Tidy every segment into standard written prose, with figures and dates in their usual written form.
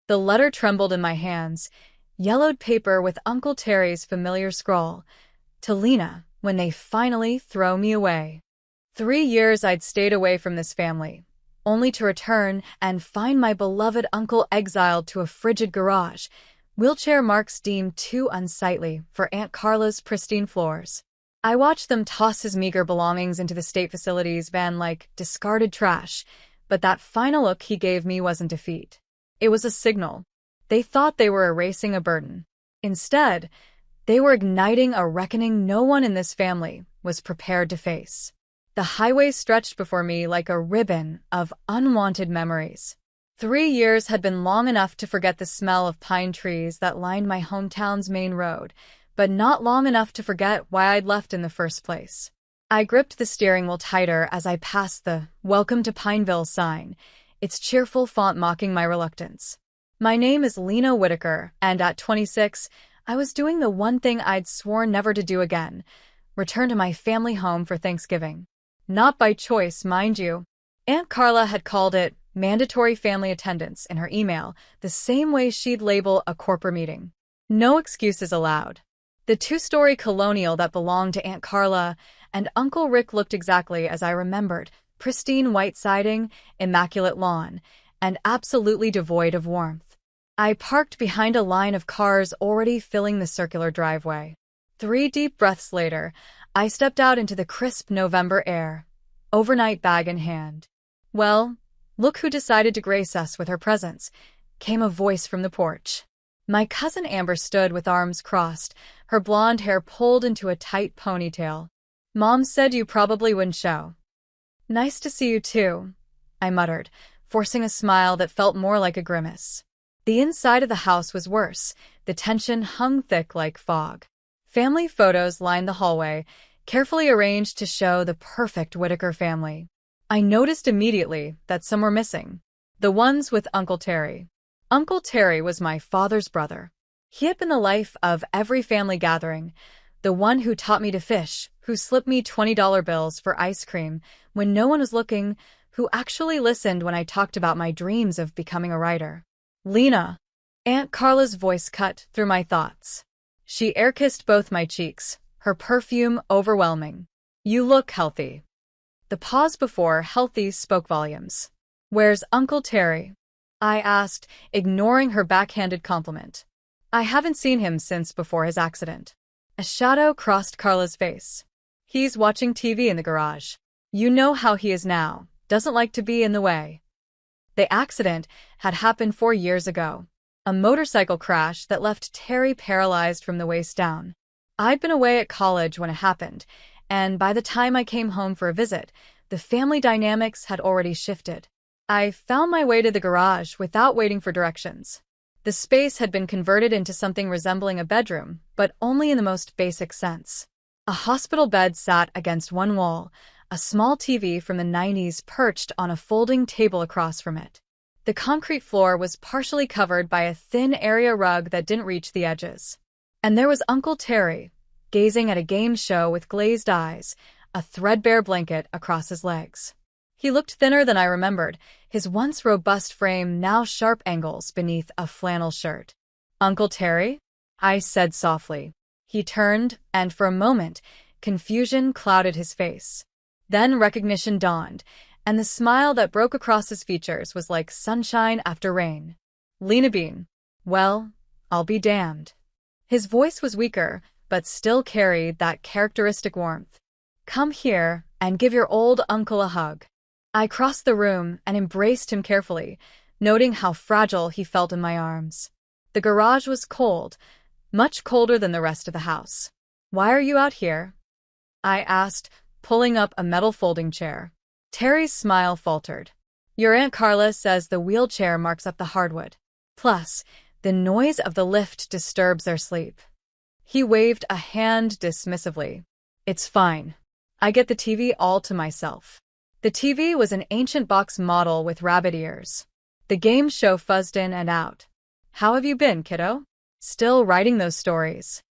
The letter trembled in my hands, yellowed paper with Uncle Terry's familiar scrawl. To Lena, when they finally throw me away. 3 years I'd stayed away from this family, only to return and find my beloved uncle exiled to a frigid garage, wheelchair marks deemed too unsightly for Aunt Carla's pristine floors. I watched them toss his meager belongings into the state facilities van like discarded trash, but that final look he gave me wasn't defeat. It was a signal. They thought they were erasing a burden. Instead, they were igniting a reckoning no one in this family was prepared to face. The highway stretched before me like a ribbon of unwanted memories. 3 years had been long enough to forget the smell of pine trees that lined my hometown's main road, but not long enough to forget why I'd left in the first place. I gripped the steering wheel tighter as I passed the "Welcome to Pineville" sign, its cheerful font mocking my reluctance. My name is Lena Whitaker, and at 26, I was doing the one thing I'd sworn never to do again: return to my family home for Thanksgiving. Not by choice, mind you. Aunt Carla had called it mandatory family attendance in her email, the same way she'd label a corporate meeting. No excuses allowed. The two-story colonial that belonged to Aunt Carla and Uncle Rick looked exactly as I remembered: pristine white siding, immaculate lawn, and absolutely devoid of warmth. I parked behind a line of cars already filling the circular driveway. 3 deep breaths later, I stepped out into the crisp November air, overnight bag in hand. "Well, look who decided to grace us with her presence," came a voice from the porch. My cousin Amber stood with arms crossed, her blonde hair pulled into a tight ponytail. "Mom said you probably wouldn't show." "Nice to see you too," I muttered, forcing a smile that felt more like a grimace. The inside of the house was worse. The tension hung thick like fog. Family photos lined the hallway, carefully arranged to show the perfect Whitaker family. I noticed immediately that some were missing. The ones with Uncle Terry. Uncle Terry was my father's brother. He had been the life of every family gathering, the one who taught me to fish, who slipped me $20 bills for ice cream when no one was looking, who actually listened when I talked about my dreams of becoming a writer. "Lena." Aunt Carla's voice cut through my thoughts. She air-kissed both my cheeks, her perfume overwhelming. "You look healthy." The pause before healthy spoke volumes. "Where's Uncle Terry?" I asked, ignoring her backhanded compliment. "I haven't seen him since before his accident." A shadow crossed Carla's face. "He's watching TV in the garage. You know how he is now, doesn't like to be in the way." The accident had happened 4 years ago. A motorcycle crash that left Terry paralyzed from the waist down. I'd been away at college when it happened, and by the time I came home for a visit, the family dynamics had already shifted. I found my way to the garage without waiting for directions. The space had been converted into something resembling a bedroom, but only in the most basic sense. A hospital bed sat against one wall, a small TV from the 90s perched on a folding table across from it. The concrete floor was partially covered by a thin area rug that didn't reach the edges. And there was Uncle Terry, gazing at a game show with glazed eyes, a threadbare blanket across his legs. He looked thinner than I remembered, his once robust frame now sharp angles beneath a flannel shirt. "Uncle Terry?" I said softly. He turned, and for a moment, confusion clouded his face. Then recognition dawned, and the smile that broke across his features was like sunshine after rain. "Lena Bean. Well, I'll be damned." His voice was weaker, but still carried that characteristic warmth. "Come here and give your old uncle a hug." I crossed the room and embraced him carefully, noting how fragile he felt in my arms. The garage was cold, much colder than the rest of the house. "Why are you out here?" I asked, pulling up a metal folding chair. Terry's smile faltered. "Your Aunt Carla says the wheelchair marks up the hardwood. Plus, the noise of the lift disturbs their sleep." He waved a hand dismissively. "It's fine. I get the TV all to myself." The TV was an ancient box model with rabbit ears. The game show fuzzed in and out. "How have you been, kiddo? Still writing those stories?"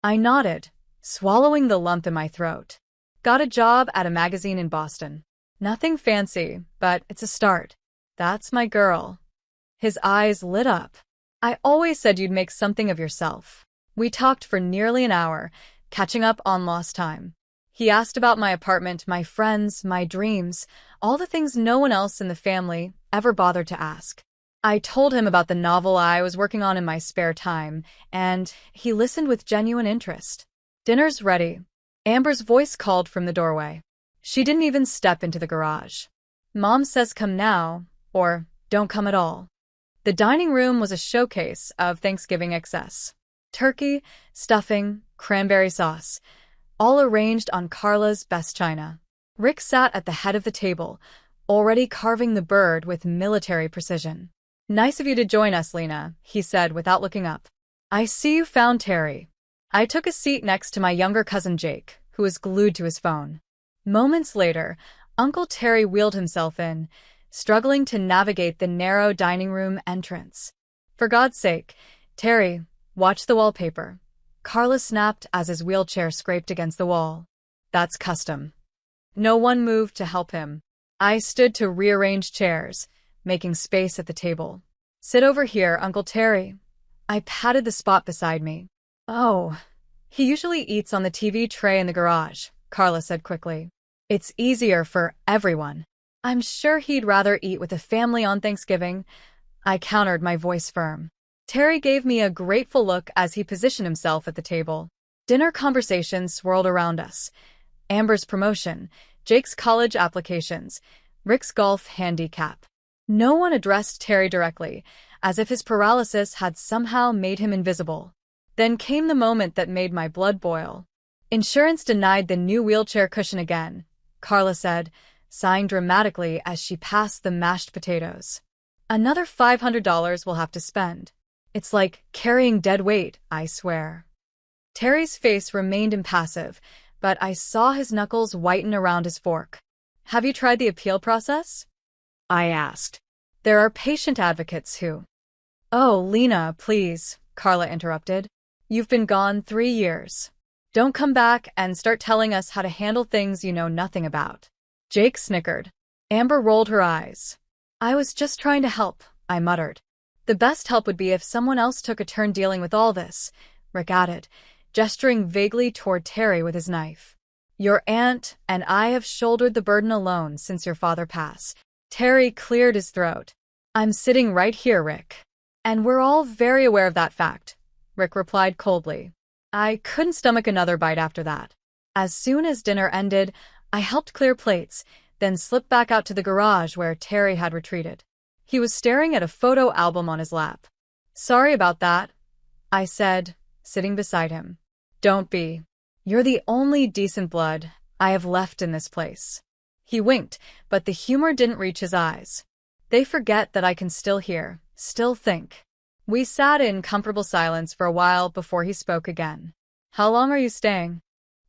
I nodded, swallowing the lump in my throat. "Got a job at a magazine in Boston. Nothing fancy, but it's a start. That's my girl." His eyes lit up. I always said you'd make something of yourself. We talked for nearly an hour, catching up on lost time. He asked about my apartment, my friends, my dreams, all the things no one else in the family ever bothered to ask. I told him about the novel I was working on in my spare time, and he listened with genuine interest. Dinner's ready. Amber's voice called from the doorway. She didn't even step into the garage. Mom says come now, or don't come at all. The dining room was a showcase of Thanksgiving excess. Turkey, stuffing, cranberry sauce, all arranged on Carla's best china. Rick sat at the head of the table, already carving the bird with military precision. "Nice of you to join us, Lena," he said without looking up. "I see you found Terry." I took a seat next to my younger cousin Jake, who was glued to his phone. Moments later, Uncle Terry wheeled himself in, struggling to navigate the narrow dining room entrance. "For God's sake, Terry, watch the wallpaper," Carla snapped as his wheelchair scraped against the wall. "That's custom." No one moved to help him. I stood to rearrange chairs, making space at the table. "Sit over here, Uncle Terry." I patted the spot beside me. "Oh, he usually eats on the TV tray in the garage," Carla said quickly. "It's easier for everyone." "I'm sure he'd rather eat with the family on Thanksgiving," I countered, my voice firm. Terry gave me a grateful look as he positioned himself at the table. Dinner conversations swirled around us. Amber's promotion, Jake's college applications, Rick's golf handicap. No one addressed Terry directly, as if his paralysis had somehow made him invisible. Then came the moment that made my blood boil. "Insurance denied the new wheelchair cushion again," Carla said, sighing dramatically as she passed the mashed potatoes. "Another $500 we'll have to spend. It's like carrying dead weight, I swear." Terry's face remained impassive, but I saw his knuckles whiten around his fork. "Have you tried the appeal process?" I asked. "There are patient advocates who—" "Oh, Lena, please," Carla interrupted. "You've been gone 3 years. Don't come back and start telling us how to handle things you know nothing about." Jake snickered. Amber rolled her eyes. "I was just trying to help," I muttered. "The best help would be if someone else took a turn dealing with all this," Rick added, gesturing vaguely toward Terry with his knife. "Your aunt and I have shouldered the burden alone since your father passed." Terry cleared his throat. "I'm sitting right here, Rick. And we're all very aware of that fact," Rick replied coldly. I couldn't stomach another bite after that. As soon as dinner ended, I helped clear plates, then slipped back out to the garage where Terry had retreated. He was staring at a photo album on his lap. "Sorry about that," I said, sitting beside him. "Don't be. You're the only decent blood I have left in this place." He winked, but the humor didn't reach his eyes. "They forget that I can still hear, still think." We sat in comfortable silence for a while before he spoke again. "How long are you staying?"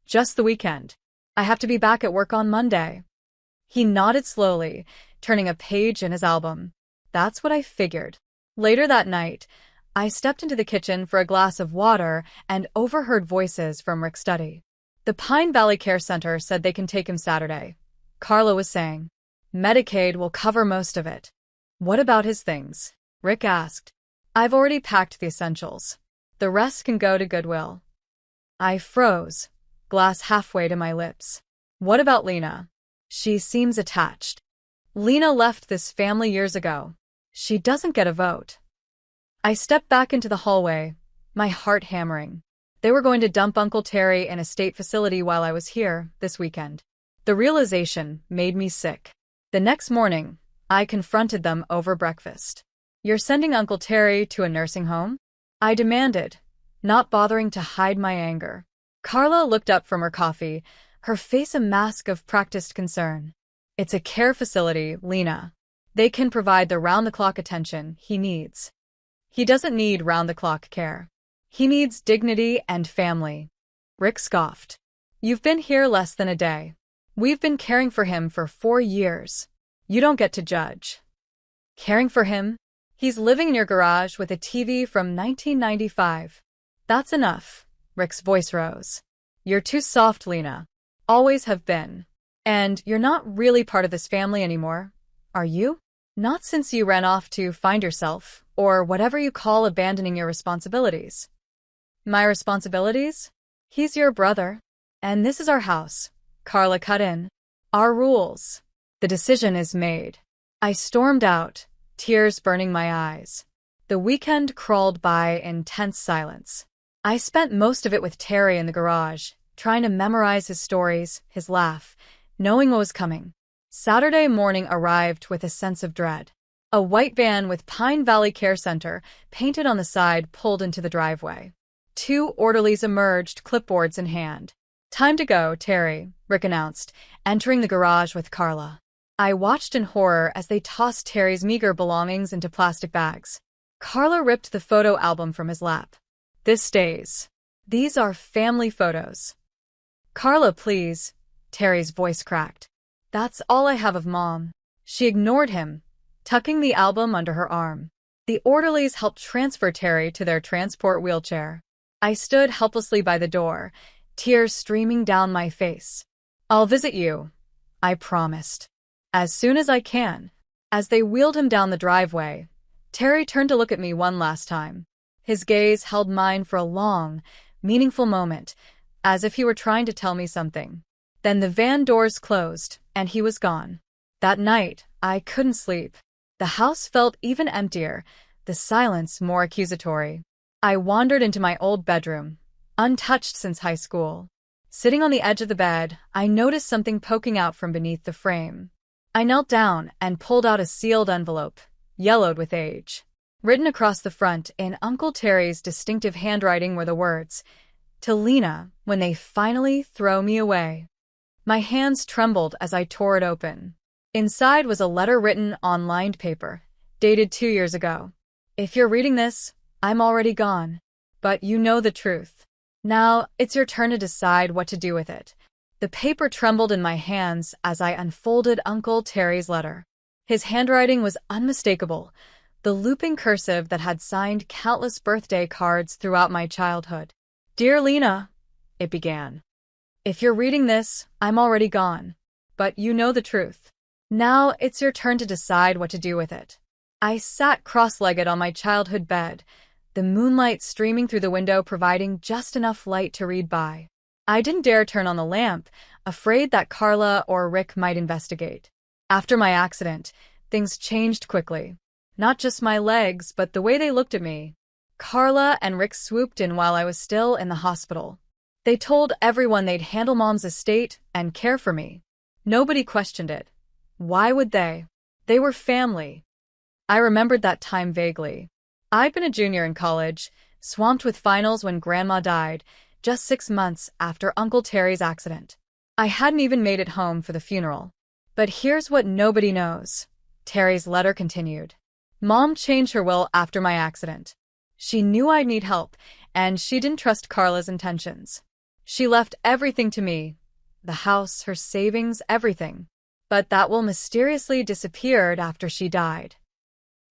"Just the weekend. I have to be back at work on Monday." He nodded slowly, turning a page in his album. "That's what I figured." Later that night, I stepped into the kitchen for a glass of water and overheard voices from Rick's study. "The Pine Valley Care Center said they can take him Saturday," Carla was saying. "Medicaid will cover most of it." "What about his things?" Rick asked. "I've already packed the essentials. The rest can go to Goodwill." I froze, glass halfway to my lips. "What about Lena? She seems attached." "Lena left this family years ago. She doesn't get a vote." I stepped back into the hallway, my heart hammering. They were going to dump Uncle Terry in a state facility while I was here this weekend. The realization made me sick. The next morning, I confronted them over breakfast. "You're sending Uncle Terry to a nursing home?" I demanded, not bothering to hide my anger. Carla looked up from her coffee, her face a mask of practiced concern. "It's a care facility, Lena. They can provide the round-the-clock attention he needs." "He doesn't need round-the-clock care. He needs dignity and family." Rick scoffed. "You've been here less than a day. We've been caring for him for 4 years. You don't get to judge." "Caring for him? He's living in your garage with a TV from 1995. "That's enough." Rick's voice rose. "You're too soft, Lena. Always have been. And you're not really part of this family anymore, are you? Not since you ran off to find yourself, or whatever you call abandoning your responsibilities. My responsibilities? He's your brother. And this is our house. Carla cut in. Our rules. The decision is made. I stormed out, tears burning my eyes. The weekend crawled by in tense silence. I spent most of it with Terry in the garage, trying to memorize his stories, his laugh, knowing what was coming. Saturday morning arrived with a sense of dread. A white van with Pine Valley Care Center painted on the side pulled into the driveway. 2 orderlies emerged, clipboards in hand. Time to go, Terry, Rick announced, entering the garage with Carla. I watched in horror as they tossed Terry's meager belongings into plastic bags. Carla ripped the photo album from his lap. This stays. These are family photos. Carla, please. Terry's voice cracked. That's all I have of Mom. She ignored him, tucking the album under her arm. The orderlies helped transfer Terry to their transport wheelchair. I stood helplessly by the door, tears streaming down my face. I'll visit you, I promised. As soon as I can. As they wheeled him down the driveway, Terry turned to look at me one last time. His gaze held mine for a long, meaningful moment, as if he were trying to tell me something. Then the van doors closed, and he was gone. That night, I couldn't sleep. The house felt even emptier, the silence more accusatory. I wandered into my old bedroom, untouched since high school. Sitting on the edge of the bed, I noticed something poking out from beneath the frame. I knelt down and pulled out a sealed envelope, yellowed with age. Written across the front in Uncle Terry's distinctive handwriting were the words, "To Lena, when they finally throw me away." My hands trembled as I tore it open. Inside was a letter written on lined paper, dated 2 years ago. If you're reading this, I'm already gone. But you know the truth. Now, it's your turn to decide what to do with it. The paper trembled in my hands as I unfolded Uncle Terry's letter. His handwriting was unmistakable, the looping cursive that had signed countless birthday cards throughout my childhood. Dear Lena, it began. If you're reading this, I'm already gone. But you know the truth. Now it's your turn to decide what to do with it. I sat cross-legged on my childhood bed, the moonlight streaming through the window providing just enough light to read by. I didn't dare turn on the lamp, afraid that Carla or Rick might investigate. After my accident, things changed quickly. Not just my legs, but the way they looked at me. Carla and Rick swooped in while I was still in the hospital. They told everyone they'd handle Mom's estate and care for me. Nobody questioned it. Why would they? They were family. I remembered that time vaguely. I'd been a junior in college, swamped with finals when Grandma died, just 6 months after Uncle Terry's accident. I hadn't even made it home for the funeral. But here's what nobody knows. Terry's letter continued. Mom changed her will after my accident. She knew I'd need help, and she didn't trust Carla's intentions. She left everything to me, the house, her savings, everything. But that will mysteriously disappeared after she died.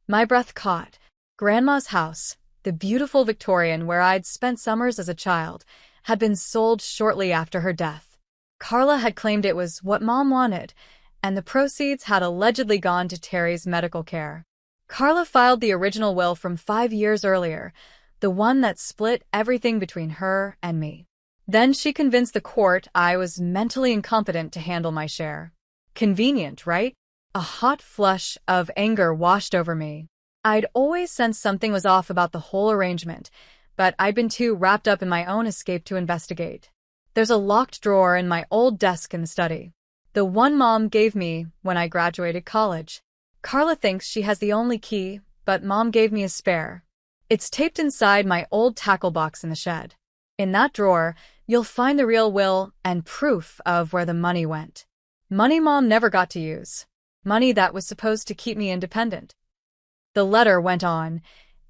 My breath caught. Grandma's house, the beautiful Victorian where I'd spent summers as a child, had been sold shortly after her death. Carla had claimed it was what Mom wanted, and the proceeds had allegedly gone to Terry's medical care. Carla filed the original will from 5 years earlier, the one that split everything between her and me. Then she convinced the court I was mentally incompetent to handle my share. Convenient, right? A hot flush of anger washed over me. I'd always sensed something was off about the whole arrangement, but I'd been too wrapped up in my own escape to investigate. There's a locked drawer in my old desk in the study. The one Mom gave me when I graduated college. Carla thinks she has the only key, but Mom gave me a spare. It's taped inside my old tackle box in the shed. In that drawer, you'll find the real will and proof of where the money went. Money Mom never got to use. Money that was supposed to keep me independent. The letter went on,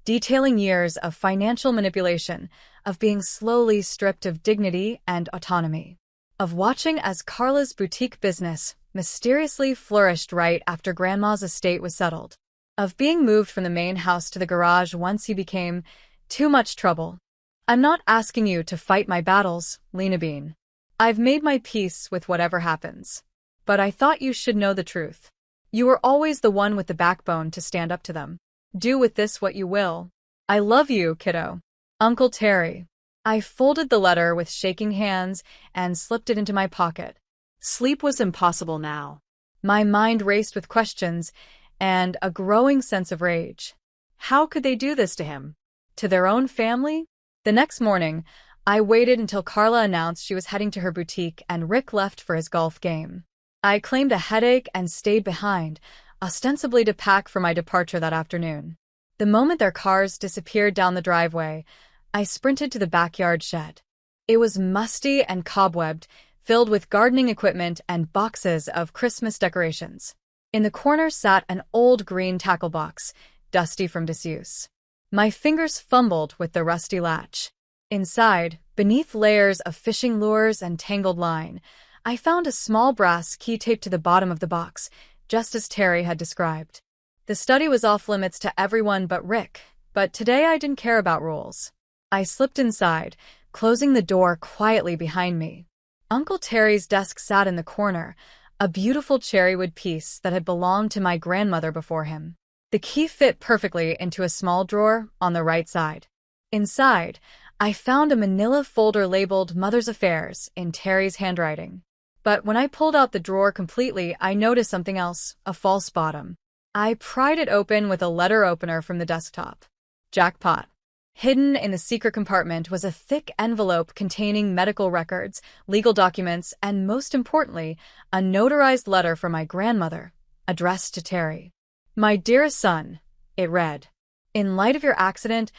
detailing years of financial manipulation, of being slowly stripped of dignity and autonomy, of watching as Carla's boutique business mysteriously flourished right after Grandma's estate was settled, of being moved from the main house to the garage once he became too much trouble. I'm not asking you to fight my battles, Lena Bean. I've made my peace with whatever happens. But I thought you should know the truth. You were always the one with the backbone to stand up to them. Do with this what you will. I love you, kiddo. Uncle Terry. I folded the letter with shaking hands and slipped it into my pocket. Sleep was impossible now. My mind raced with questions and a growing sense of rage. How could they do this to him? To their own family? The next morning, I waited until Carla announced she was heading to her boutique and Rick left for his golf game. I claimed a headache and stayed behind, ostensibly to pack for my departure that afternoon. The moment their cars disappeared down the driveway, I sprinted to the backyard shed. It was musty and cobwebbed, filled with gardening equipment and boxes of Christmas decorations. In the corner sat an old green tackle box, dusty from disuse. My fingers fumbled with the rusty latch. Inside, beneath layers of fishing lures and tangled line, I found a small brass key taped to the bottom of the box, just as Terry had described. The study was off limits to everyone but Rick, but today I didn't care about rules. I slipped inside, closing the door quietly behind me. Uncle Terry's desk sat in the corner, a beautiful cherrywood piece that had belonged to my grandmother before him. The key fit perfectly into a small drawer on the right side. Inside, I found a manila folder labeled Mother's Affairs in Terry's handwriting. But when I pulled out the drawer completely, I noticed something else, a false bottom. I pried it open with a letter opener from the desktop. Jackpot. Hidden in the secret compartment was a thick envelope containing medical records, legal documents, and most importantly, a notarized letter from my grandmother, addressed to Terry. My dearest son, it read. In light of your accident,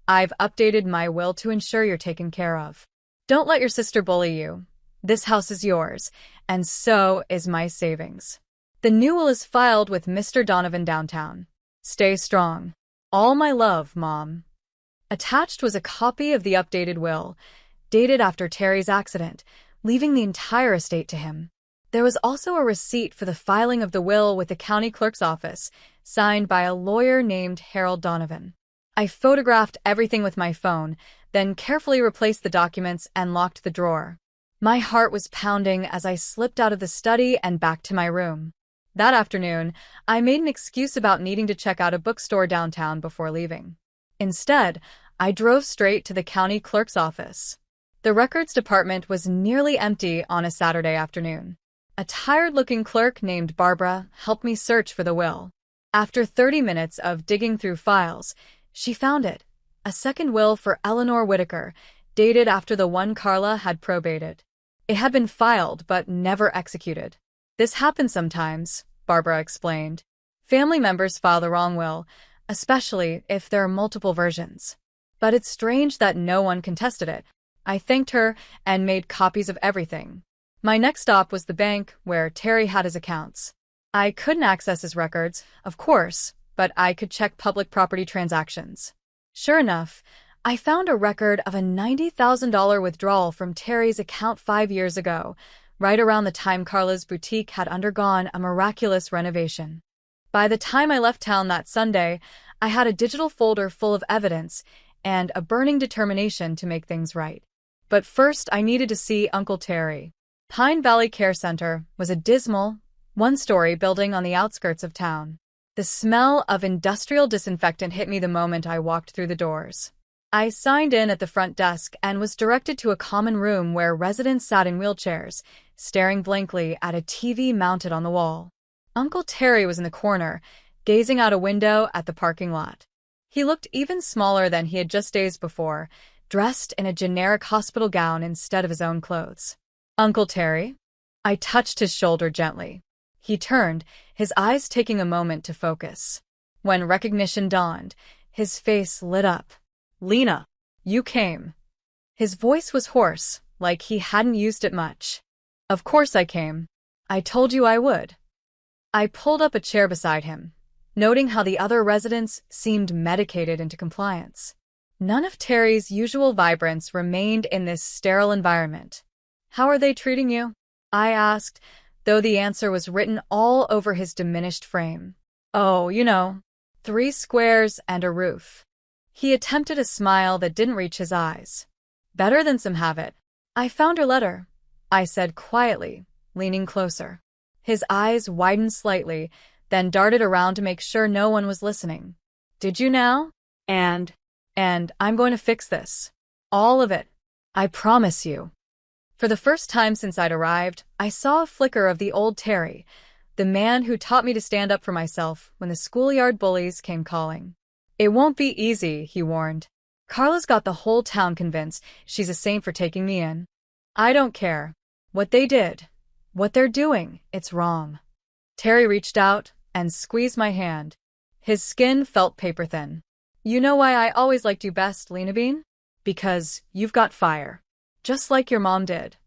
I've updated my will to ensure you're taken care of. Don't let your sister bully you. This house is yours, and so is my savings. The new will is filed with Mr. Donovan downtown. Stay strong. All my love, Mom. Attached was a copy of the updated will, dated after Terry's accident, leaving the entire estate to him. There was also a receipt for the filing of the will with the county clerk's office, signed by a lawyer named Harold Donovan. I photographed everything with my phone, then carefully replaced the documents and locked the drawer. My heart was pounding as I slipped out of the study and back to my room. That afternoon, I made an excuse about needing to check out a bookstore downtown before leaving. Instead, I drove straight to the county clerk's office. The records department was nearly empty on a Saturday afternoon. A tired-looking clerk named Barbara helped me search for the will. After 30 minutes of digging through files, she found it, a second will for Eleanor Whitaker, dated after the one Carla had probated. It had been filed but never executed. This happens sometimes, Barbara explained. Family members file the wrong will, especially if there are multiple versions. But it's strange that no one contested it. I thanked her and made copies of everything. My next stop was the bank where Terry had his accounts. I couldn't access his records, of course, but I could check public property transactions. Sure enough, I found a record of a $90,000 withdrawal from Terry's account 5 years ago, right around the time Carla's boutique had undergone a miraculous renovation. By the time I left town that Sunday, I had a digital folder full of evidence and a burning determination to make things right. But first, I needed to see Uncle Terry. Pine Valley Care Center was a dismal, one-story building on the outskirts of town. The smell of industrial disinfectant hit me the moment I walked through the doors. I signed in at the front desk and was directed to a common room where residents sat in wheelchairs, staring blankly at a TV mounted on the wall. Uncle Terry was in the corner, gazing out a window at the parking lot. He looked even smaller than he had just days before, dressed in a generic hospital gown instead of his own clothes. Uncle Terry? I touched his shoulder gently. He turned, his eyes taking a moment to focus. When recognition dawned, his face lit up. Lena, you came. His voice was hoarse, like he hadn't used it much. Of course I came. I told you I would. I pulled up a chair beside him, noting how the other residents seemed medicated into compliance. None of Terry's usual vibrance remained in this sterile environment. How are they treating you? I asked, though the answer was written all over his diminished frame. Oh, 3 squares and a roof. He attempted a smile that didn't reach his eyes. Better than some have it. I found her letter, I said quietly, leaning closer. His eyes widened slightly, then darted around to make sure no one was listening. Did you now? And And I'm going to fix this. All of it. I promise you. For the first time since I'd arrived, I saw a flicker of the old Terry, the man who taught me to stand up for myself when the schoolyard bullies came calling. It won't be easy, he warned. Carla's got the whole town convinced she's a saint for taking me in. I don't care. What they did, what they're doing, it's wrong. Terry reached out and squeezed my hand. His skin felt paper thin. You know why I always liked you best, Lena Bean? Because you've got fire. Just like your mom did.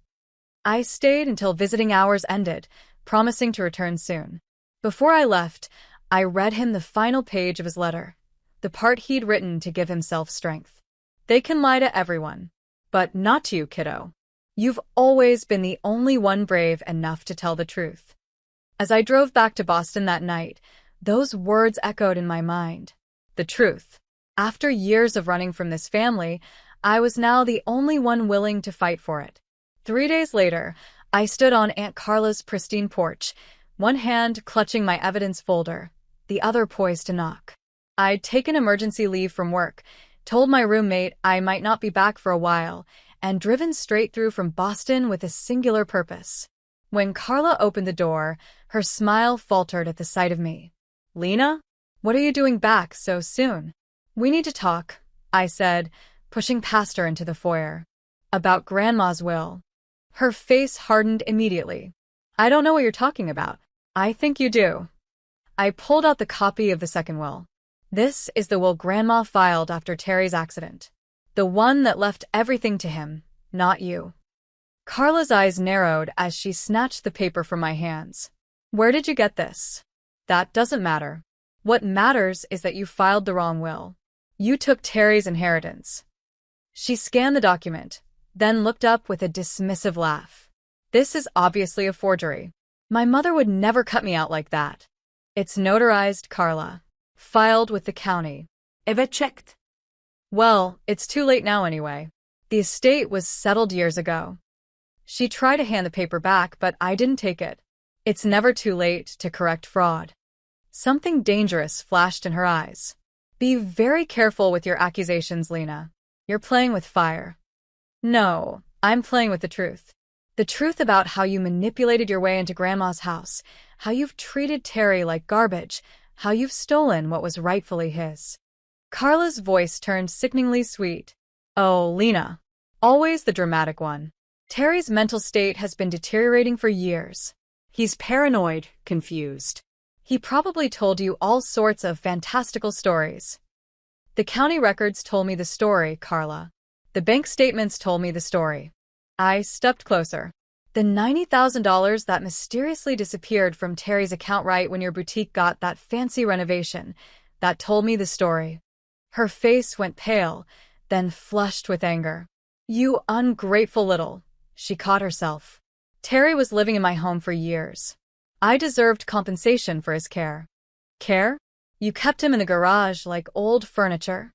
I stayed until visiting hours ended, promising to return soon. Before I left, I read him the final page of his letter, the part he'd written to give himself strength. They can lie to everyone, but not to you, kiddo. You've always been the only one brave enough to tell the truth. As I drove back to Boston that night, those words echoed in my mind. The truth. After years of running from this family, I was now the only one willing to fight for it. 3 days later, I stood on Aunt Carla's pristine porch, one hand clutching my evidence folder, the other poised to knock. I'd taken emergency leave from work, told my roommate I might not be back for a while, and driven straight through from Boston with a singular purpose. When Carla opened the door, her smile faltered at the sight of me. Lena? What are you doing back so soon? We need to talk, I said, pushing past her into the foyer. About Grandma's will. Her face hardened immediately. I don't know what you're talking about. I think you do. I pulled out the copy of the second will. This is the will Grandma filed after Terry's accident. The one that left everything to him, not you. Carla's eyes narrowed as she snatched the paper from my hands. Where did you get this? That doesn't matter. What matters is that you filed the wrong will. You took Terry's inheritance. She scanned the document, then looked up with a dismissive laugh. This is obviously a forgery. My mother would never cut me out like that. It's notarized, Carla. Filed with the county. Ever checked? Well, it's too late now anyway. The estate was settled years ago. She tried to hand the paper back, but I didn't take it. It's never too late to correct fraud. Something dangerous flashed in her eyes. Be very careful with your accusations, Lena. You're playing with fire. No, I'm playing with the truth. The truth about how you manipulated your way into Grandma's house, how you've treated Terry like garbage, how you've stolen what was rightfully his. Carla's voice turned sickeningly sweet. Oh, Lena. Always the dramatic one. Terry's mental state has been deteriorating for years. He's paranoid, confused. He probably told you all sorts of fantastical stories. The county records told me the story, Carla. The bank statements told me the story. I stepped closer. The $90,000 that mysteriously disappeared from Terry's account right when your boutique got that fancy renovation, that told me the story. Her face went pale, then flushed with anger. You ungrateful little. She caught herself. Terry was living in my home for years. I deserved compensation for his care. Care? You kept him in the garage like old furniture.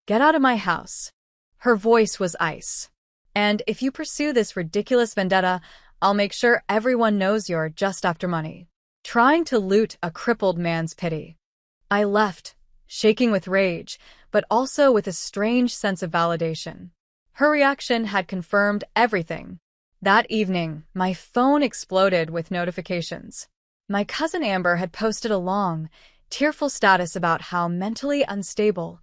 Get out of my house. Her voice was ice. And if you pursue this ridiculous vendetta, I'll make sure everyone knows you're just after money. Trying to loot a crippled man's pity. I left, shaking with rage, but also with a strange sense of validation. Her reaction had confirmed everything. That evening, my phone exploded with notifications. My cousin Amber had posted a long, tearful status about how mentally unstable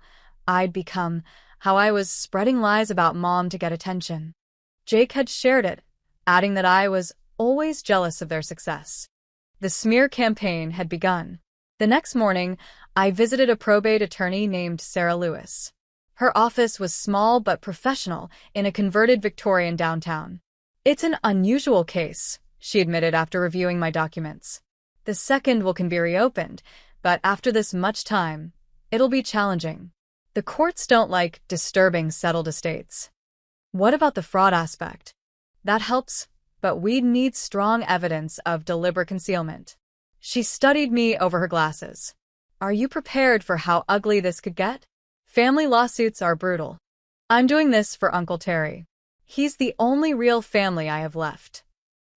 I'd become, how I was spreading lies about Mom to get attention. Jake had shared it, adding that I was always jealous of their success. The smear campaign had begun. The next morning, I visited a probate attorney named Sarah Lewis. Her office was small but professional in a converted Victorian downtown. It's an unusual case, she admitted after reviewing my documents. The second will can be reopened, but after this much time, it'll be challenging. The courts don't like disturbing settled estates. What about the fraud aspect? That helps, but we'd need strong evidence of deliberate concealment. She studied me over her glasses. Are you prepared for how ugly this could get? Family lawsuits are brutal. I'm doing this for Uncle Terry. He's the only real family I have left.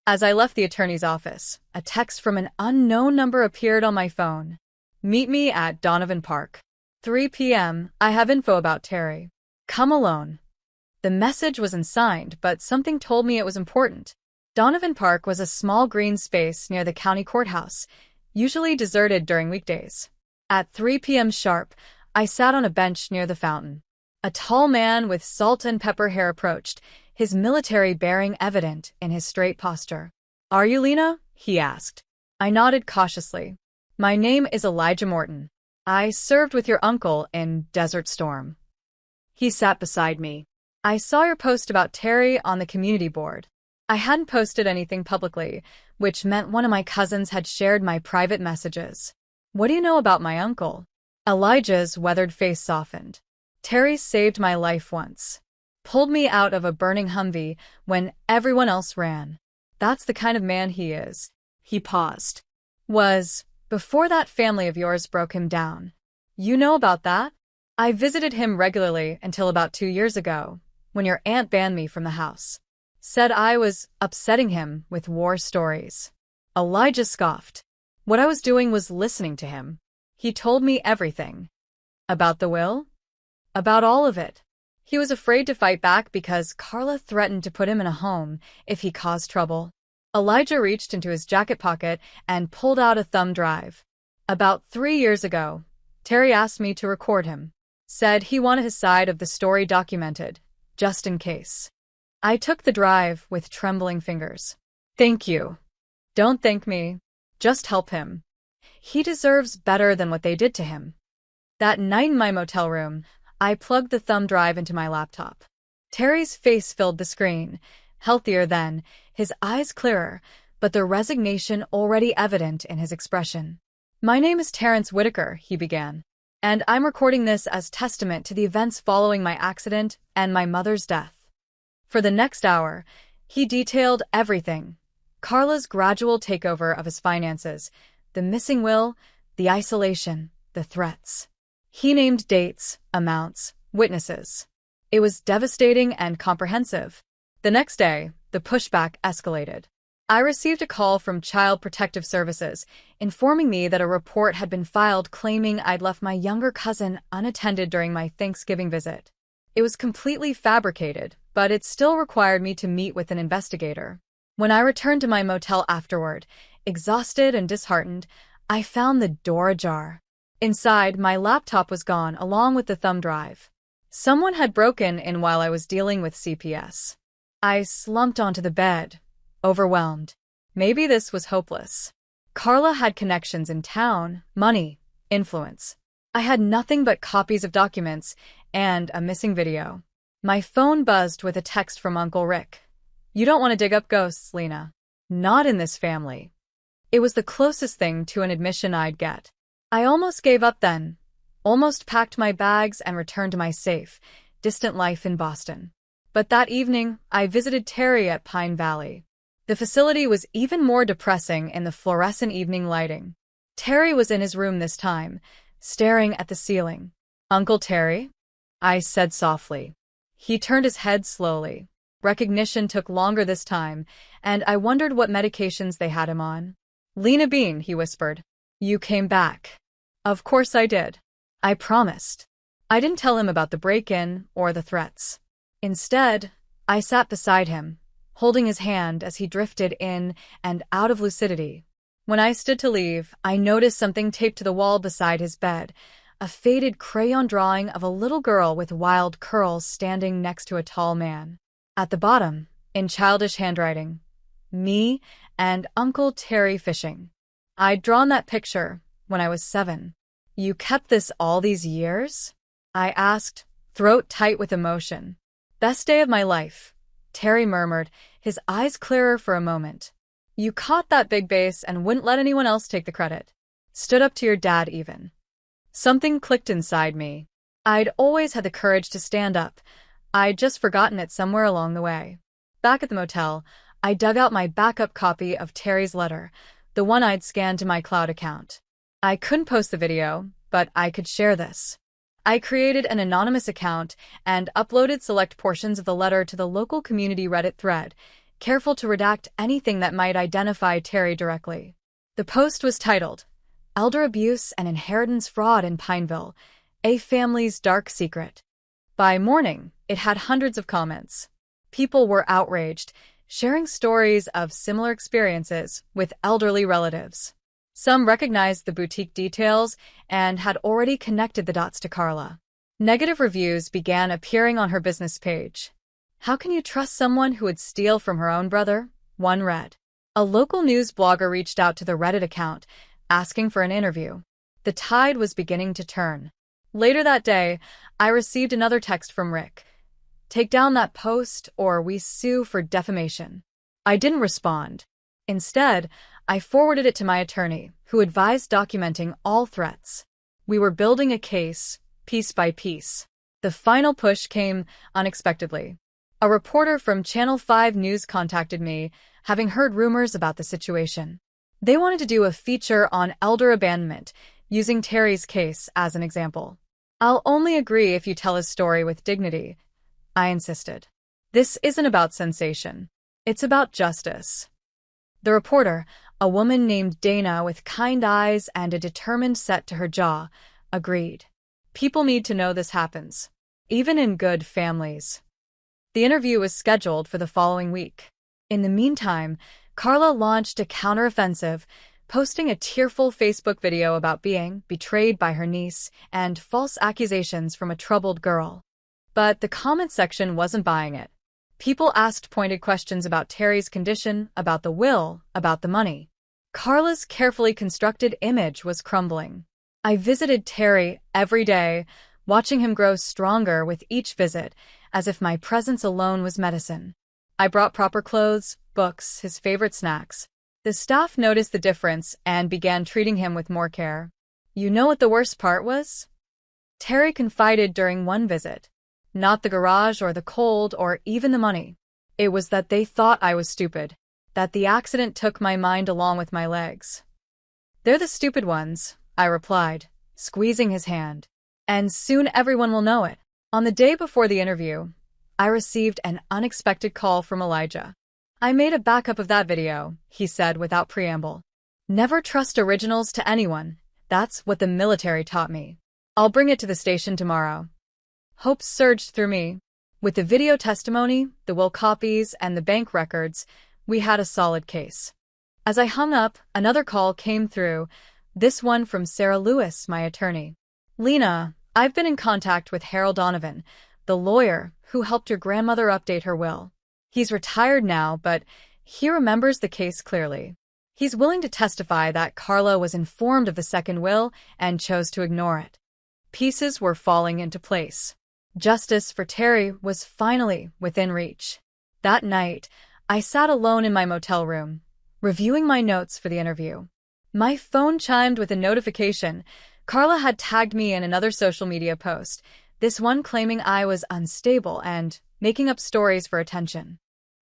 As I left the attorney's office, a text from an unknown number appeared on my phone. Meet me at Donovan Park. 3 p.m. I have info about Terry. Come alone. The message wasn't signed, but something told me it was important. Donovan Park was a small green space near the county courthouse, usually deserted during weekdays. At 3 p.m. sharp, I sat on a bench near the fountain. A tall man with salt and pepper hair approached, his military bearing evident in his straight posture. "Are you Lena?" he asked. I nodded cautiously. "My name is Elijah Morton. I served with your uncle in Desert Storm." He sat beside me. "I saw your post about Terry on the community board." I hadn't posted anything publicly, which meant one of my cousins had shared my private messages. "What do you know about my uncle?" Elijah's weathered face softened. "Terry saved my life once. Pulled me out of a burning Humvee when everyone else ran. That's the kind of man he is." He paused. Before that family of yours broke him down. You know about that? I visited him regularly until about 2 years ago, when your aunt banned me from the house. Said I was upsetting him with war stories." Elijah scoffed. What I was doing was listening to him. He told me everything. About the will? About all of it. He was afraid to fight back because Carla threatened to put him in a home if he caused trouble. Elijah reached into his jacket pocket and pulled out a thumb drive. "About 3 years ago, Terry asked me to record him. Said he wanted his side of the story documented, just in case." I took the drive with trembling fingers. "Thank you." "Don't thank me. Just help him. He deserves better than what they did to him." That night in my motel room, I plugged the thumb drive into my laptop. Terry's face filled the screen, healthier then, his eyes clearer, but the resignation already evident in his expression. "My name is Terrence Whitaker," he began, "and I'm recording this as testament to the events following my accident and my mother's death." For the next hour, he detailed everything. Carla's gradual takeover of his finances, the missing will, the isolation, the threats. He named dates, amounts, witnesses. It was devastating and comprehensive. The next day, the pushback escalated. I received a call from Child Protective Services, informing me that a report had been filed claiming I'd left my younger cousin unattended during my Thanksgiving visit. It was completely fabricated, but it still required me to meet with an investigator. When I returned to my motel afterward, exhausted and disheartened, I found the door ajar. Inside, my laptop was gone along with the thumb drive. Someone had broken in while I was dealing with CPS. I slumped onto the bed, overwhelmed. Maybe this was hopeless. Carla had connections in town, money, influence. I had nothing but copies of documents and a missing video. My phone buzzed with a text from Uncle Rick. "You don't want to dig up ghosts, Lena. Not in this family." It was the closest thing to an admission I'd get. I almost gave up then, almost packed my bags and returned to my safe, distant life in Boston. But that evening, I visited Terry at Pine Valley. The facility was even more depressing in the fluorescent evening lighting. Terry was in his room this time, staring at the ceiling. "Uncle Terry?" I said softly. He turned his head slowly. Recognition took longer this time, and I wondered what medications they had him on. "Lena Bean," he whispered. "You came back." Of course I did. I promised. I didn't tell him about the break-in or the threats. Instead, I sat beside him, holding his hand as he drifted in and out of lucidity. When I stood to leave, I noticed something taped to the wall beside his bed, a faded crayon drawing of a little girl with wild curls standing next to a tall man. At the bottom, in childish handwriting, "Me and Uncle Terry fishing." I'd drawn that picture when I was 7. "You kept this all these years?" I asked, throat tight with emotion. "Best day of my life," Terry murmured, his eyes clearer for a moment. "You caught that big bass and wouldn't let anyone else take the credit. Stood up to your dad even." Something clicked inside me. I'd always had the courage to stand up. I'd just forgotten it somewhere along the way. Back at the motel, I dug out my backup copy of Terry's letter, the one I'd scanned to my cloud account. I couldn't post the video, but I could share this. I created an anonymous account and uploaded select portions of the letter to the local community Reddit thread, careful to redact anything that might identify Terry directly. The post was titled, "Elder Abuse and Inheritance Fraud in Pineville. A family's dark secret. By morning, it had hundreds of comments. People were outraged, sharing stories of similar experiences with elderly relatives. Some recognized the boutique details and had already connected the dots to Carla. Negative reviews began appearing on her business page. "How can you trust someone who would steal from her own brother?" one read. A local news blogger reached out to the Reddit account, asking for an interview. The tide was beginning to turn. Later that day, I received another text from Rick. "Take down that post or we sue for defamation." I didn't respond. Instead, I forwarded it to my attorney, who advised documenting all threats. We were building a case, piece by piece. The final push came unexpectedly. A reporter from Channel 5 News contacted me, having heard rumors about the situation. They wanted to do a feature on elder abandonment, using Terry's case as an example. "I'll only agree if you tell his story with dignity," I insisted. "This isn't about sensation. It's about justice." The reporter, a woman named Dana with kind eyes and a determined set to her jaw, agreed. "People need to know this happens, even in good families." The interview was scheduled for the following week. In the meantime, Carla launched a counteroffensive, posting a tearful Facebook video about being betrayed by her niece and false accusations from a troubled girl. But the comment section wasn't buying it. People asked pointed questions about Terry's condition, about the will, about the money. Carla's carefully constructed image was crumbling. I visited Terry every day, watching him grow stronger with each visit, as if my presence alone was medicine. I brought proper clothes, books, his favorite snacks. The staff noticed the difference and began treating him with more care. "You know what the worst part was?" Terry confided during one visit. "Not the garage or the cold or even the money. It was that they thought I was stupid, that the accident took my mind along with my legs." "They're the stupid ones," I replied, squeezing his hand. "And soon everyone will know it." On the day before the interview, I received an unexpected call from Elijah. "I made a backup of that video," he said without preamble. "Never trust originals to anyone. That's what the military taught me. I'll bring it to the station tomorrow." Hope surged through me. With the video testimony, the will copies, and the bank records, we had a solid case. As I hung up, another call came through, this one from Sarah Lewis, my attorney. "Lena, I've been in contact with Harold Donovan, the lawyer who helped your grandmother update her will. He's retired now, but he remembers the case clearly. He's willing to testify that Carla was informed of the second will and chose to ignore it." Pieces were falling into place. Justice for Terry was finally within reach. That night, I sat alone in my motel room, reviewing my notes for the interview. My phone chimed with a notification. Carla had tagged me in another social media post, this one claiming I was unstable and making up stories for attention.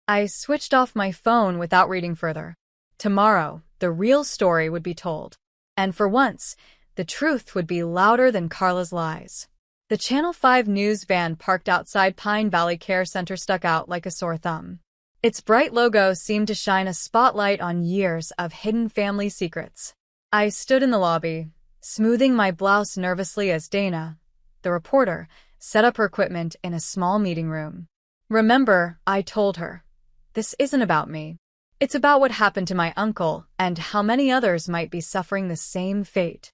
I switched off my phone without reading further. Tomorrow, the real story would be told. And for once, the truth would be louder than Carla's lies. The Channel 5 News van parked outside Pine Valley Care Center stuck out like a sore thumb. Its bright logo seemed to shine a spotlight on years of hidden family secrets. I stood in the lobby, smoothing my blouse nervously as Dana, the reporter, set up her equipment in a small meeting room. "Remember," I told her, "this isn't about me. It's about what happened to my uncle and how many others might be suffering the same fate."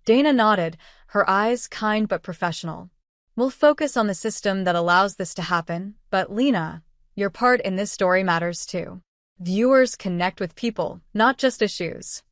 Dana nodded, her eyes kind but professional. "We'll focus on the system that allows this to happen, but Lena, your part in this story matters too. Viewers connect with people, not just issues."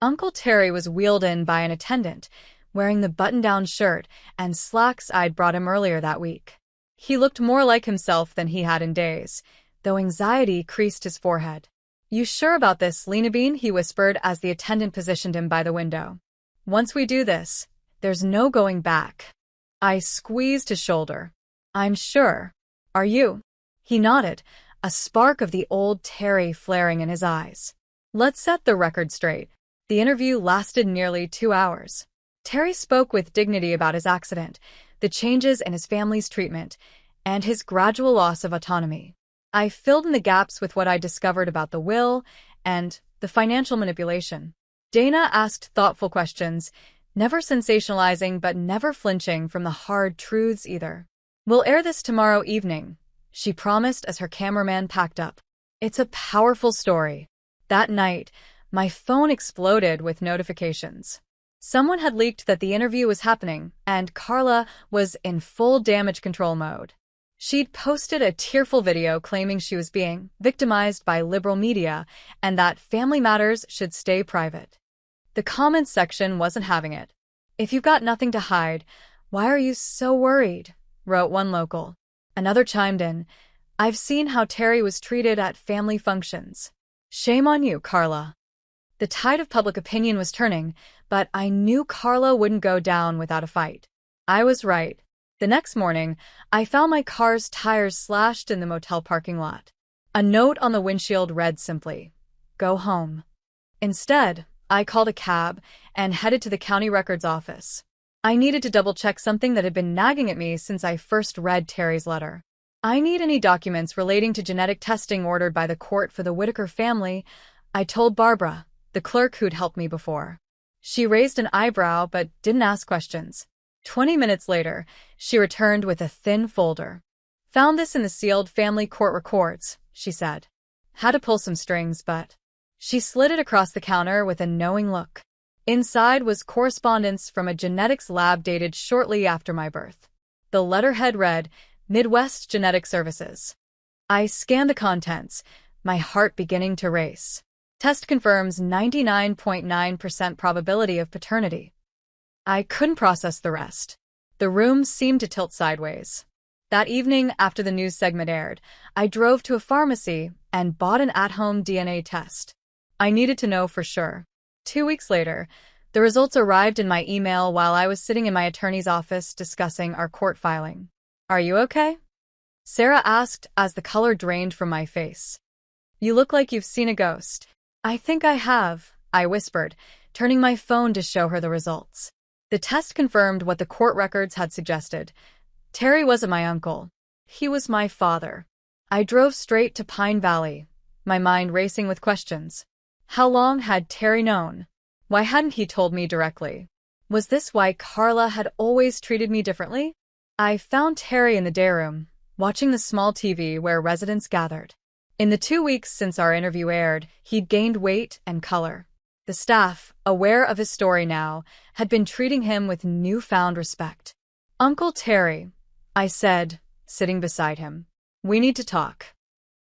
Uncle Terry was wheeled in by an attendant, wearing the button-down shirt and slacks I'd brought him earlier that week. He looked more like himself than he had in days, though anxiety creased his forehead. "You sure about this, Lena Bean?" he whispered as the attendant positioned him by the window. "Once we do this, there's no going back." I squeezed his shoulder. "I'm sure. Are you?" He nodded, a spark of the old Terry flaring in his eyes. Let's set the record straight. The interview lasted nearly 2 hours. Terry spoke with dignity about his accident, the changes in his family's treatment, and his gradual loss of autonomy. I filled in the gaps with what I discovered about the will and the financial manipulation. Dana asked thoughtful questions, Never sensationalizing but never flinching from the hard truths either. "We'll air this tomorrow evening," she promised as her cameraman packed up. It's a powerful story. That night, my phone exploded with notifications. Someone had leaked that the interview was happening, and Carla was in full damage control mode. She'd posted a tearful video claiming she was being victimized by liberal media and that family matters should stay private. The comments section wasn't having it. "If you've got nothing to hide, why are you so worried?" wrote one local. Another chimed in, "I've seen how Terry was treated at family functions. Shame on you, Carla." The tide of public opinion was turning, but I knew Carla wouldn't go down without a fight. I was right. The next morning, I found my car's tires slashed in the motel parking lot. A note on the windshield read simply, "Go home." Instead, I called a cab and headed to the county records office. I needed to double-check something that had been nagging at me since I first read Terry's letter. "I need any documents relating to genetic testing ordered by the court for the Whitaker family," I told Barbara, the clerk who'd helped me before. She raised an eyebrow but didn't ask questions. 20 minutes later, she returned with a thin folder. "Found this in the sealed family court records," she said. Had to pull some strings, but she slid it across the counter with a knowing look. Inside was correspondence from a genetics lab dated shortly after my birth. The letterhead read, "Midwest Genetic Services." I scanned the contents, my heart beginning to race. "Test confirms 99.9% probability of paternity." I couldn't process the rest. The room seemed to tilt sideways. That evening, after the news segment aired, I drove to a pharmacy and bought an at-home DNA test. I needed to know for sure. 2 weeks later, the results arrived in my email while I was sitting in my attorney's office discussing our court filing. "Are you okay?" Sarah asked as the color drained from my face. "You look like you've seen a ghost." "I think I have," I whispered, turning my phone to show her the results. The test confirmed what the court records had suggested. Terry wasn't my uncle. He was my father. I drove straight to Pine Valley, my mind racing with questions. How long had Terry known? Why hadn't he told me directly? Was this why Carla had always treated me differently? I found Terry in the day room, watching the small TV where residents gathered. In the 2 weeks since our interview aired, he'd gained weight and color. The staff, aware of his story now, had been treating him with newfound respect. "Uncle Terry," I said, sitting beside him. "We need to talk."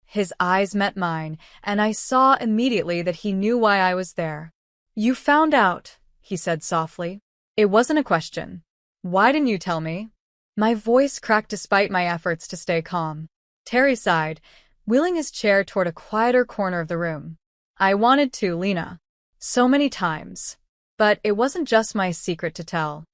His eyes met mine, and I saw immediately that he knew why I was there. "You found out," he said softly. It wasn't a question. "Why didn't you tell me?" My voice cracked despite my efforts to stay calm. Terry sighed, wheeling his chair toward a quieter corner of the room. "I wanted to, Lena. So many times. But it wasn't just my secret to tell."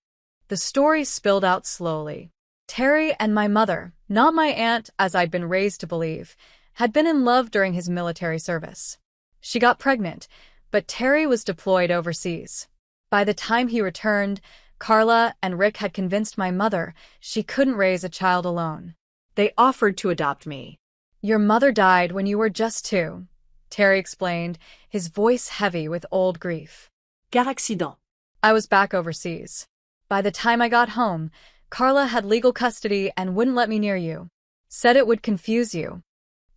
The story spilled out slowly. Terry and my mother, not my aunt as I'd been raised to believe, had been in love during his military service. She got pregnant, but Terry was deployed overseas. By the time he returned, Carla and Rick had convinced my mother she couldn't raise a child alone. They offered to adopt me. "Your mother died when you were just 2, Terry explained, his voice heavy with old grief. Car accident. I was back overseas. By the time I got home, Carla had legal custody and wouldn't let me near you. Said it would confuse you.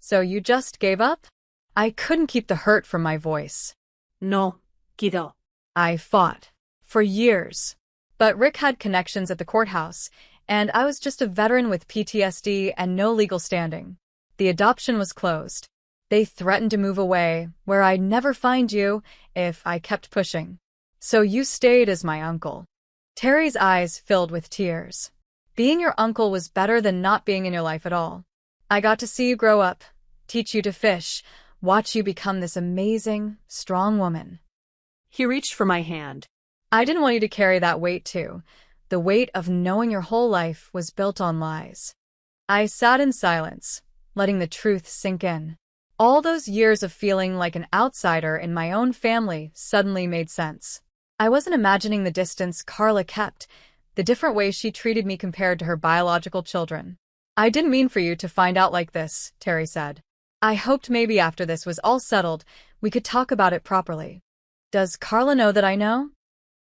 So you just gave up? I couldn't keep the hurt from my voice. No, kiddo. I fought. For years. But Rick had connections at the courthouse, and I was just a veteran with PTSD and no legal standing. The adoption was closed. They threatened to move away, where I'd never find you if I kept pushing. So you stayed as my uncle. Terry's eyes filled with tears. Being your uncle was better than not being in your life at all. I got to see you grow up, teach you to fish, watch you become this amazing, strong woman. He reached for my hand. I didn't want you to carry that weight too. The weight of knowing your whole life was built on lies. I sat in silence, letting the truth sink in. All those years of feeling like an outsider in my own family suddenly made sense. I wasn't imagining the distance Carla kept, the different ways she treated me compared to her biological children. I didn't mean for you to find out like this, Terry said. I hoped maybe after this was all settled, we could talk about it properly. Does Carla know that I know?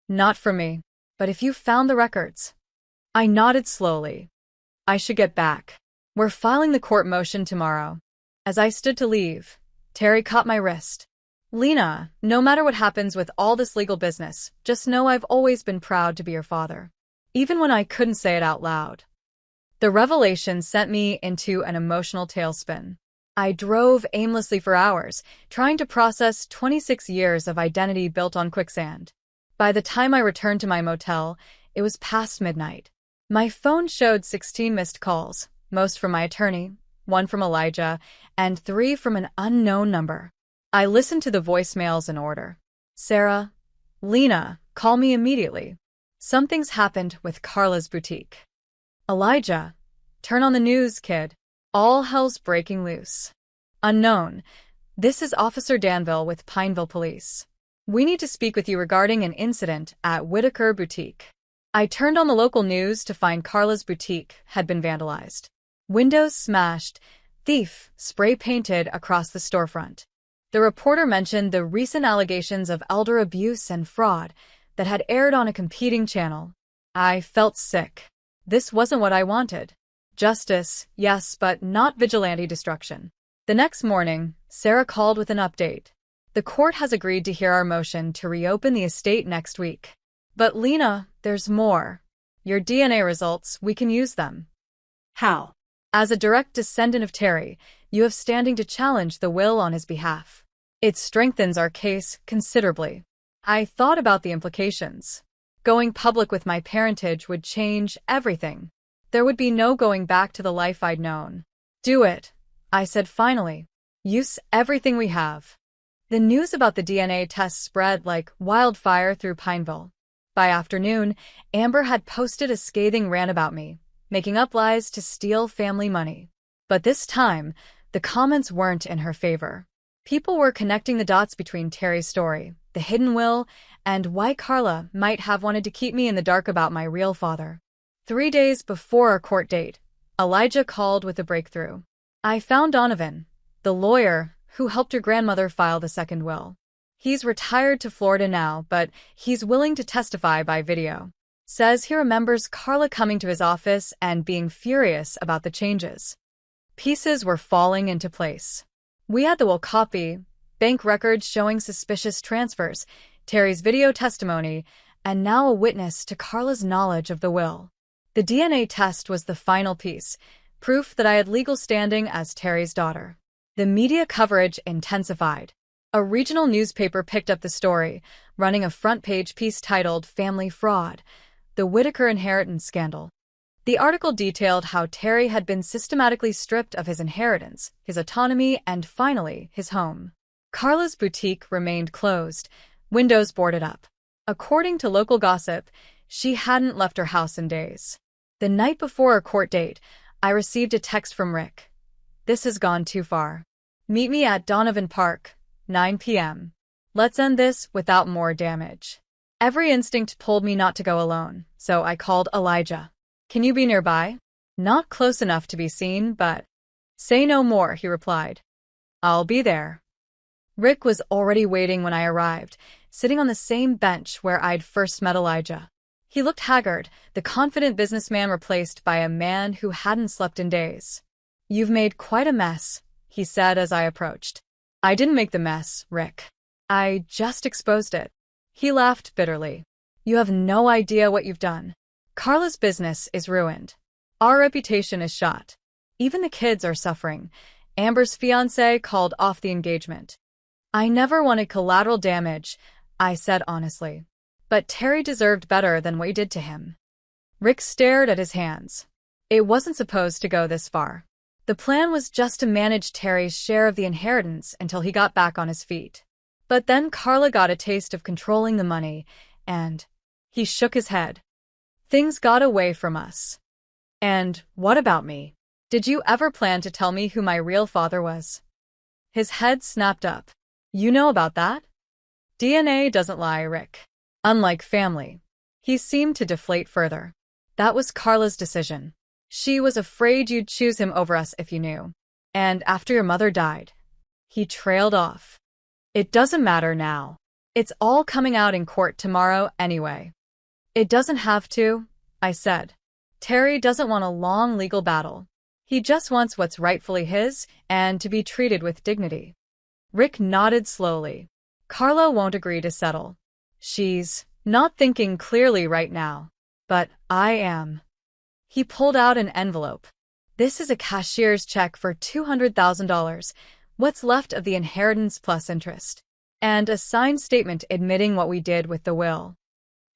Not from me. But if you found the records? I nodded slowly. I should get back. We're filing the court motion tomorrow. As I stood to leave, Terry caught my wrist. Lena, no matter what happens with all this legal business, just know I've always been proud to be your father. Even when I couldn't say it out loud. The revelation sent me into an emotional tailspin. I drove aimlessly for hours, trying to process 26 years of identity built on quicksand. By the time I returned to my motel, it was past midnight. My phone showed 16 missed calls, most from my attorney, 1 from Elijah, and 3 from an unknown number. I listened to the voicemails in order. Sarah, Lena, call me immediately. Something's happened with Carla's boutique. Elijah, turn on the news, kid. All hell's breaking loose. Unknown, this is Officer Danville with Pineville Police. We need to speak with you regarding an incident at Whitaker Boutique. I turned on the local news to find Carla's boutique had been vandalized. Windows smashed, thief spray-painted across the storefront. The reporter mentioned the recent allegations of elder abuse and fraud that had aired on a competing channel. I felt sick. This wasn't what I wanted. Justice, yes, but not vigilante destruction. The next morning, Sarah called with an update. The court has agreed to hear our motion to reopen the estate next week. But Lena, there's more. Your DNA results, we can use them. How? As a direct descendant of Terry, you have standing to challenge the will on his behalf. It strengthens our case considerably. I thought about the implications. Going public with my parentage would change everything. There would be no going back to the life I'd known. Do it, I said finally. Use everything we have. The news about the DNA test spread like wildfire through Pineville. By afternoon, Amber had posted a scathing rant about me, making up lies to steal family money. But this time, the comments weren't in her favor. People were connecting the dots between Terry's story, the hidden will, and why Carla might have wanted to keep me in the dark about my real father. 3 days before our court date, Elijah called with a breakthrough. I found Donovan, the lawyer who helped your grandmother file the second will. He's retired to Florida now, but he's willing to testify by video. Says he remembers Carla coming to his office and being furious about the changes. Pieces were falling into place. We had the will copy, bank records showing suspicious transfers, Terry's video testimony, and now a witness to Carla's knowledge of the will. The DNA test was the final piece, proof that I had legal standing as Terry's daughter. The media coverage intensified. A regional newspaper picked up the story, running a front-page piece titled Family Fraud, The Whitaker Inheritance Scandal. The article detailed how Terry had been systematically stripped of his inheritance, his autonomy, and finally, his home. Carla's boutique remained closed, windows boarded up. According to local gossip, she hadn't left her house in days. The night before our court date, I received a text from Rick. This has gone too far. Meet me at Donovan Park, 9 p.m. Let's end this without more damage. Every instinct told me not to go alone, so I called Elijah. Can you be nearby? Not close enough to be seen, but... Say no more, he replied. I'll be there. Rick was already waiting when I arrived, sitting on the same bench where I'd first met Elijah. He looked haggard, the confident businessman replaced by a man who hadn't slept in days. You've made quite a mess, he said as I approached. I didn't make the mess, Rick. I just exposed it. He laughed bitterly. You have no idea what you've done. Carla's business is ruined. Our reputation is shot. Even the kids are suffering. Amber's fiancé called off the engagement. I never wanted collateral damage, I said honestly. But Terry deserved better than what you did to him. Rick stared at his hands. It wasn't supposed to go this far. The plan was just to manage Terry's share of the inheritance until he got back on his feet. But then Carla got a taste of controlling the money, and he shook his head. Things got away from us. And what about me? Did you ever plan to tell me who my real father was? His head snapped up. You know about that? DNA doesn't lie, Rick. Unlike family. He seemed to deflate further. That was Carla's decision. She was afraid you'd choose him over us if you knew. And after your mother died, he trailed off. It doesn't matter now. It's all coming out in court tomorrow anyway. It doesn't have to, I said. Terry doesn't want a long legal battle. He just wants what's rightfully his and to be treated with dignity. Rick nodded slowly. Carla won't agree to settle. She's not thinking clearly right now. But I am. He pulled out an envelope. This is a cashier's check for $200,000, what's left of the inheritance plus interest, and a signed statement admitting what we did with the will.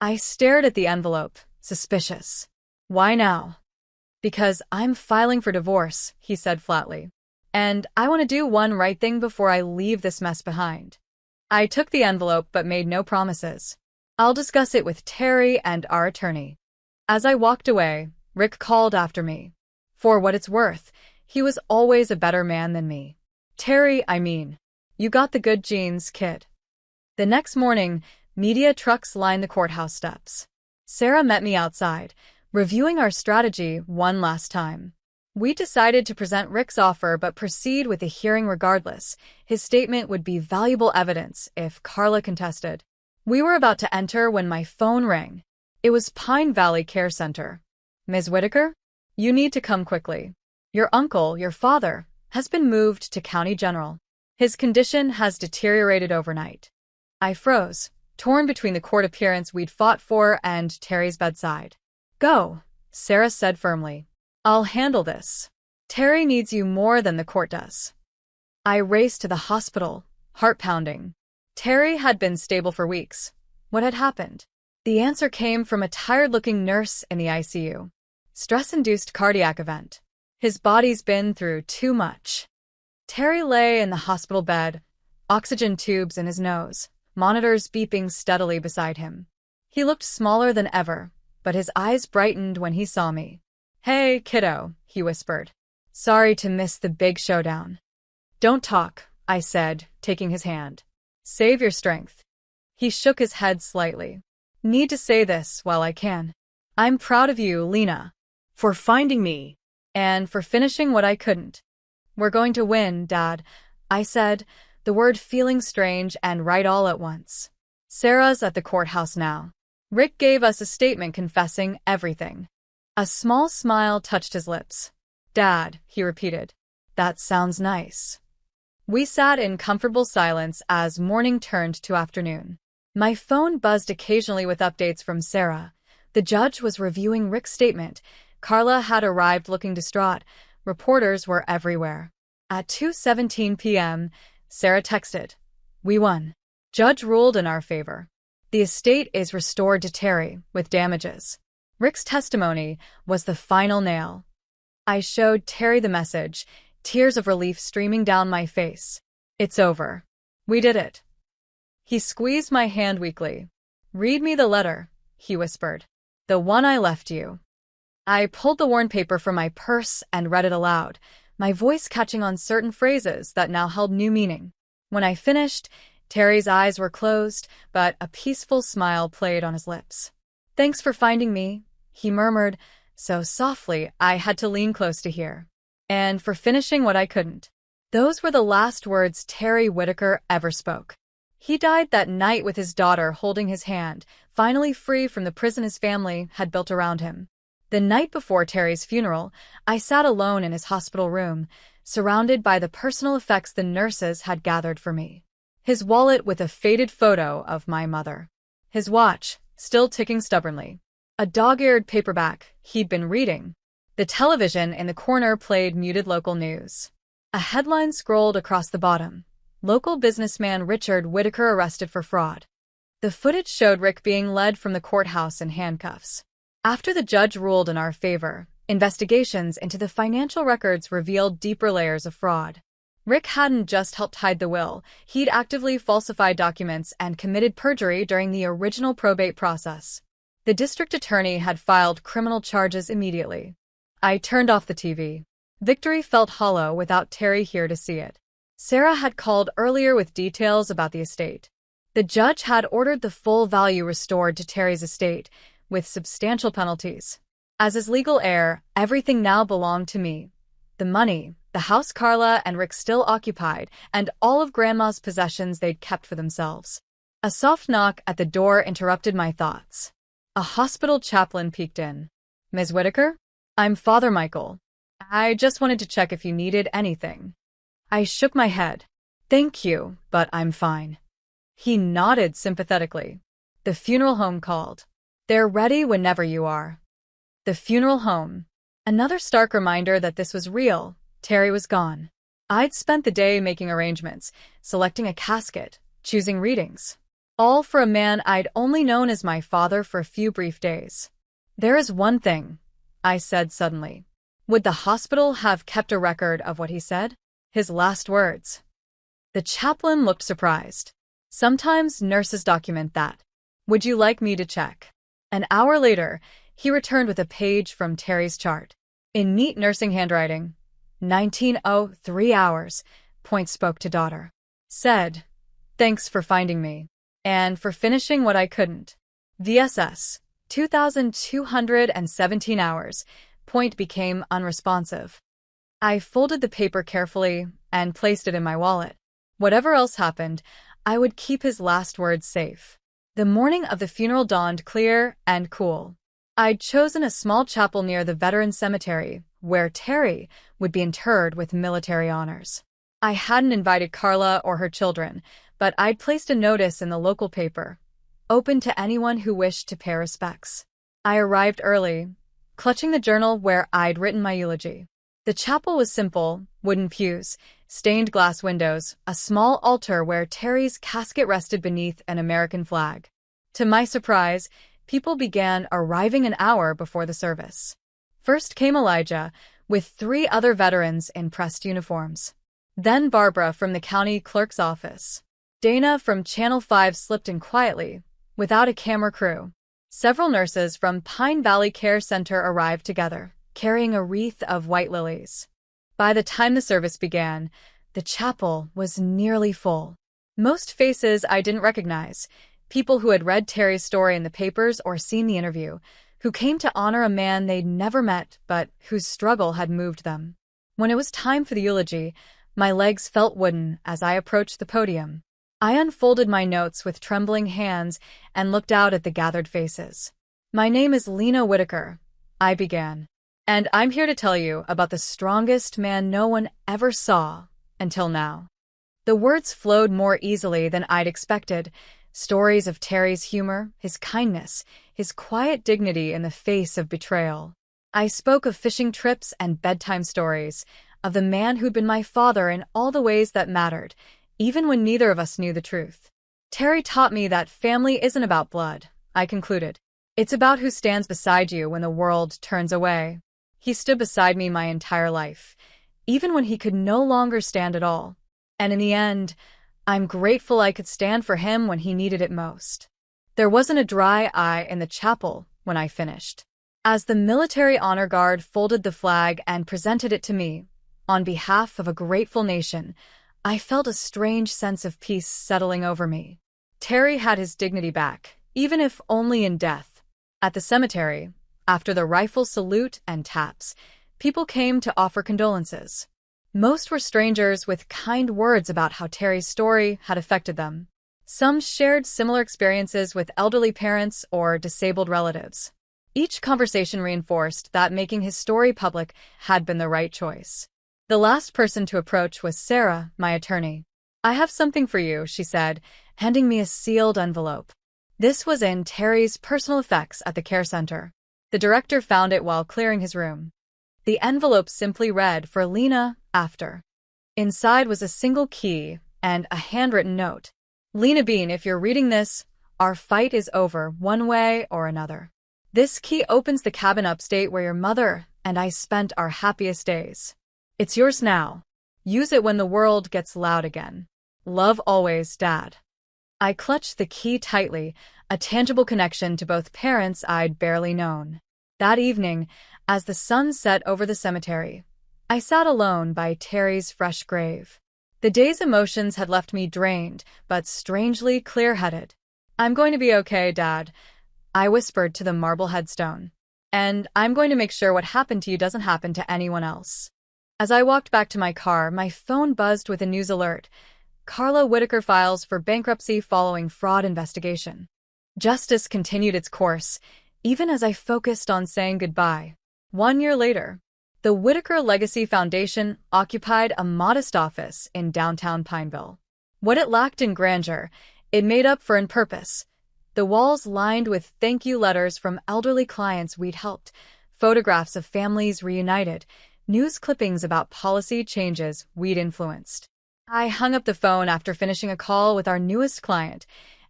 I stared at the envelope, suspicious. Why now? Because I'm filing for divorce, he said flatly. And I want to do one right thing before I leave this mess behind. I took the envelope but made no promises. I'll discuss it with Terry and our attorney. As I walked away, Rick called after me. For what it's worth, he was always a better man than me. Terry, I mean. You got the good genes, kid. The next morning, media trucks lined the courthouse steps. Sarah met me outside, reviewing our strategy one last time. We decided to present Rick's offer but proceed with the hearing regardless. His statement would be valuable evidence if Carla contested. We were about to enter when my phone rang. It was Pine Valley Care Center. Ms. Whitaker? You need to come quickly. Your uncle, your father, has been moved to County General. His condition has deteriorated overnight. I froze, torn between the court appearance we'd fought for and Terry's bedside. Go, Sarah said firmly. I'll handle this. Terry needs you more than the court does. I raced to the hospital, heart pounding. Terry had been stable for weeks. What had happened? The answer came from a tired-looking nurse in the ICU. Stress-induced cardiac event. His body's been through too much. Terry lay in the hospital bed, oxygen tubes in his nose, monitors beeping steadily beside him. He looked smaller than ever, but his eyes brightened when he saw me. Hey, kiddo, he whispered. Sorry to miss the big showdown. Don't talk, I said, taking his hand. Save your strength. He shook his head slightly. Need to say this while I can. I'm proud of you, Lena. For finding me. And for finishing what I couldn't. We're going to win, Dad, I said, the word feeling strange and right all at once. Sarah's at the courthouse now. Rick gave us a statement confessing everything. A small smile touched his lips. Dad, he repeated. That sounds nice. We sat in comfortable silence as morning turned to afternoon. My phone buzzed occasionally with updates from Sarah. The judge was reviewing Rick's statement. Carla had arrived looking distraught. Reporters were everywhere. At 2:17 p.m., Sarah texted. We won. Judge ruled in our favor. The estate is restored to Terry, with damages. Rick's testimony was the final nail. I showed Terry the message, tears of relief streaming down my face. It's over. We did it. He squeezed my hand weakly. Read me the letter, he whispered. The one I left you. I pulled the worn paper from my purse and read it aloud, my voice catching on certain phrases that now held new meaning. When I finished, Terry's eyes were closed, but a peaceful smile played on his lips. Thanks for finding me, he murmured, so softly I had to lean close to hear. And for finishing what I couldn't. Those were the last words Terry Whitaker ever spoke. He died that night with his daughter holding his hand, finally free from the prison his family had built around him. The night before Terry's funeral, I sat alone in his hospital room, surrounded by the personal effects the nurses had gathered for me. His wallet with a faded photo of my mother. His watch, still ticking stubbornly. A dog-eared paperback he'd been reading. The television in the corner played muted local news. A headline scrolled across the bottom. Local businessman Richard Whitaker arrested for fraud. The footage showed Rick being led from the courthouse in handcuffs. After the judge ruled in our favor, investigations into the financial records revealed deeper layers of fraud. Rick hadn't just helped hide the will, he'd actively falsified documents and committed perjury during the original probate process. The district attorney had filed criminal charges immediately. I turned off the TV. Victory felt hollow without Terry here to see it. Sarah had called earlier with details about the estate. The judge had ordered the full value restored to Terry's estate, with substantial penalties. As his legal heir, everything now belonged to me. The money, the house Carla and Rick still occupied, and all of Grandma's possessions they'd kept for themselves. A soft knock at the door interrupted my thoughts. A hospital chaplain peeked in. Ms. Whitaker? I'm Father Michael. I just wanted to check if you needed anything. I shook my head. Thank you, but I'm fine. He nodded sympathetically. The funeral home called. They're ready whenever you are. The funeral home. Another stark reminder that this was real. Terry was gone. I'd spent the day making arrangements, selecting a casket, choosing readings. All for a man I'd only known as my father for a few brief days. There is one thing, I said suddenly. Would the hospital have kept a record of what he said? His last words. The chaplain looked surprised. Sometimes nurses document that. Would you like me to check? An hour later, he returned with a page from Terry's chart. In neat nursing handwriting, 1903 hours, Point spoke to daughter. Said, thanks for finding me. And for finishing what I couldn't. VSS, 2,217 hours, Point became unresponsive. I folded the paper carefully and placed it in my wallet. Whatever else happened, I would keep his last words safe. The morning of the funeral dawned clear and cool. I'd chosen a small chapel near the veteran cemetery, where Terry would be interred with military honors. I hadn't invited Carla or her children, but I'd placed a notice in the local paper, open to anyone who wished to pay respects. I arrived early, clutching the journal where I'd written my eulogy. The chapel was simple, wooden pews, stained glass windows, a small altar where Terry's casket rested beneath an American flag. To my surprise, people began arriving an hour before the service. First came Elijah, with 3 other veterans in pressed uniforms. Then Barbara from the county clerk's office. Dana from Channel 5 slipped in quietly, without a camera crew. Several nurses from Pine Valley Care Center arrived together, carrying a wreath of white lilies. By the time the service began, the chapel was nearly full. Most faces I didn't recognize, people who had read Terry's story in the papers or seen the interview, who came to honor a man they'd never met but whose struggle had moved them. When it was time for the eulogy, my legs felt wooden as I approached the podium. I unfolded my notes with trembling hands and looked out at the gathered faces. My name is Lena Whitaker, I began. And I'm here to tell you about the strongest man no one ever saw until now. The words flowed more easily than I'd expected. Stories of Terry's humor, his kindness, his quiet dignity in the face of betrayal. I spoke of fishing trips and bedtime stories, of the man who'd been my father in all the ways that mattered, even when neither of us knew the truth. Terry taught me that family isn't about blood, I concluded. It's about who stands beside you when the world turns away. He stood beside me my entire life, even when he could no longer stand at all. And in the end, I'm grateful I could stand for him when he needed it most. There wasn't a dry eye in the chapel when I finished. As the military honor guard folded the flag and presented it to me, on behalf of a grateful nation, I felt a strange sense of peace settling over me. Terry had his dignity back, even if only in death. At the cemetery, after the rifle salute and taps, people came to offer condolences. Most were strangers with kind words about how Terry's story had affected them. Some shared similar experiences with elderly parents or disabled relatives. Each conversation reinforced that making his story public had been the right choice. The last person to approach was Sarah, my attorney. I have something for you, she said, handing me a sealed envelope. This was in Terry's personal effects at the care center. The director found it while clearing his room. The envelope simply read, for Lena, after. Inside was a single key and a handwritten note. Lena Bean, if you're reading this, our fight is over one way or another. This key opens the cabin upstate where your mother and I spent our happiest days. It's yours now. Use it when the world gets loud again. Love always, Dad. I clutched the key tightly, a tangible connection to both parents I'd barely known. That evening, as the sun set over the cemetery, I sat alone by Terry's fresh grave. The day's emotions had left me drained, but strangely clear-headed. I'm going to be okay, Dad, I whispered to the marble headstone. And I'm going to make sure what happened to you doesn't happen to anyone else. As I walked back to my car, my phone buzzed with a news alert. Carla Whitaker files for bankruptcy following fraud investigation. Justice continued its course, even as I focused on saying goodbye. 1 year later, the Whitaker Legacy Foundation occupied a modest office in downtown Pineville. What it lacked in grandeur, it made up for in purpose. The walls lined with thank you letters from elderly clients we'd helped, photographs of families reunited, news clippings about policy changes we'd influenced. I hung up the phone after finishing a call with our newest client,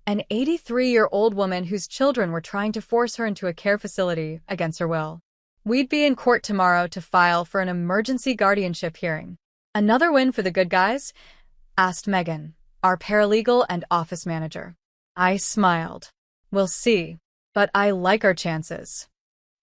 an 83-year-old woman whose children were trying to force her into a care facility against her will. We'd be in court tomorrow to file for an emergency guardianship hearing. Another win for the good guys? Asked Megan, our paralegal and office manager. I smiled. We'll see, but I like our chances.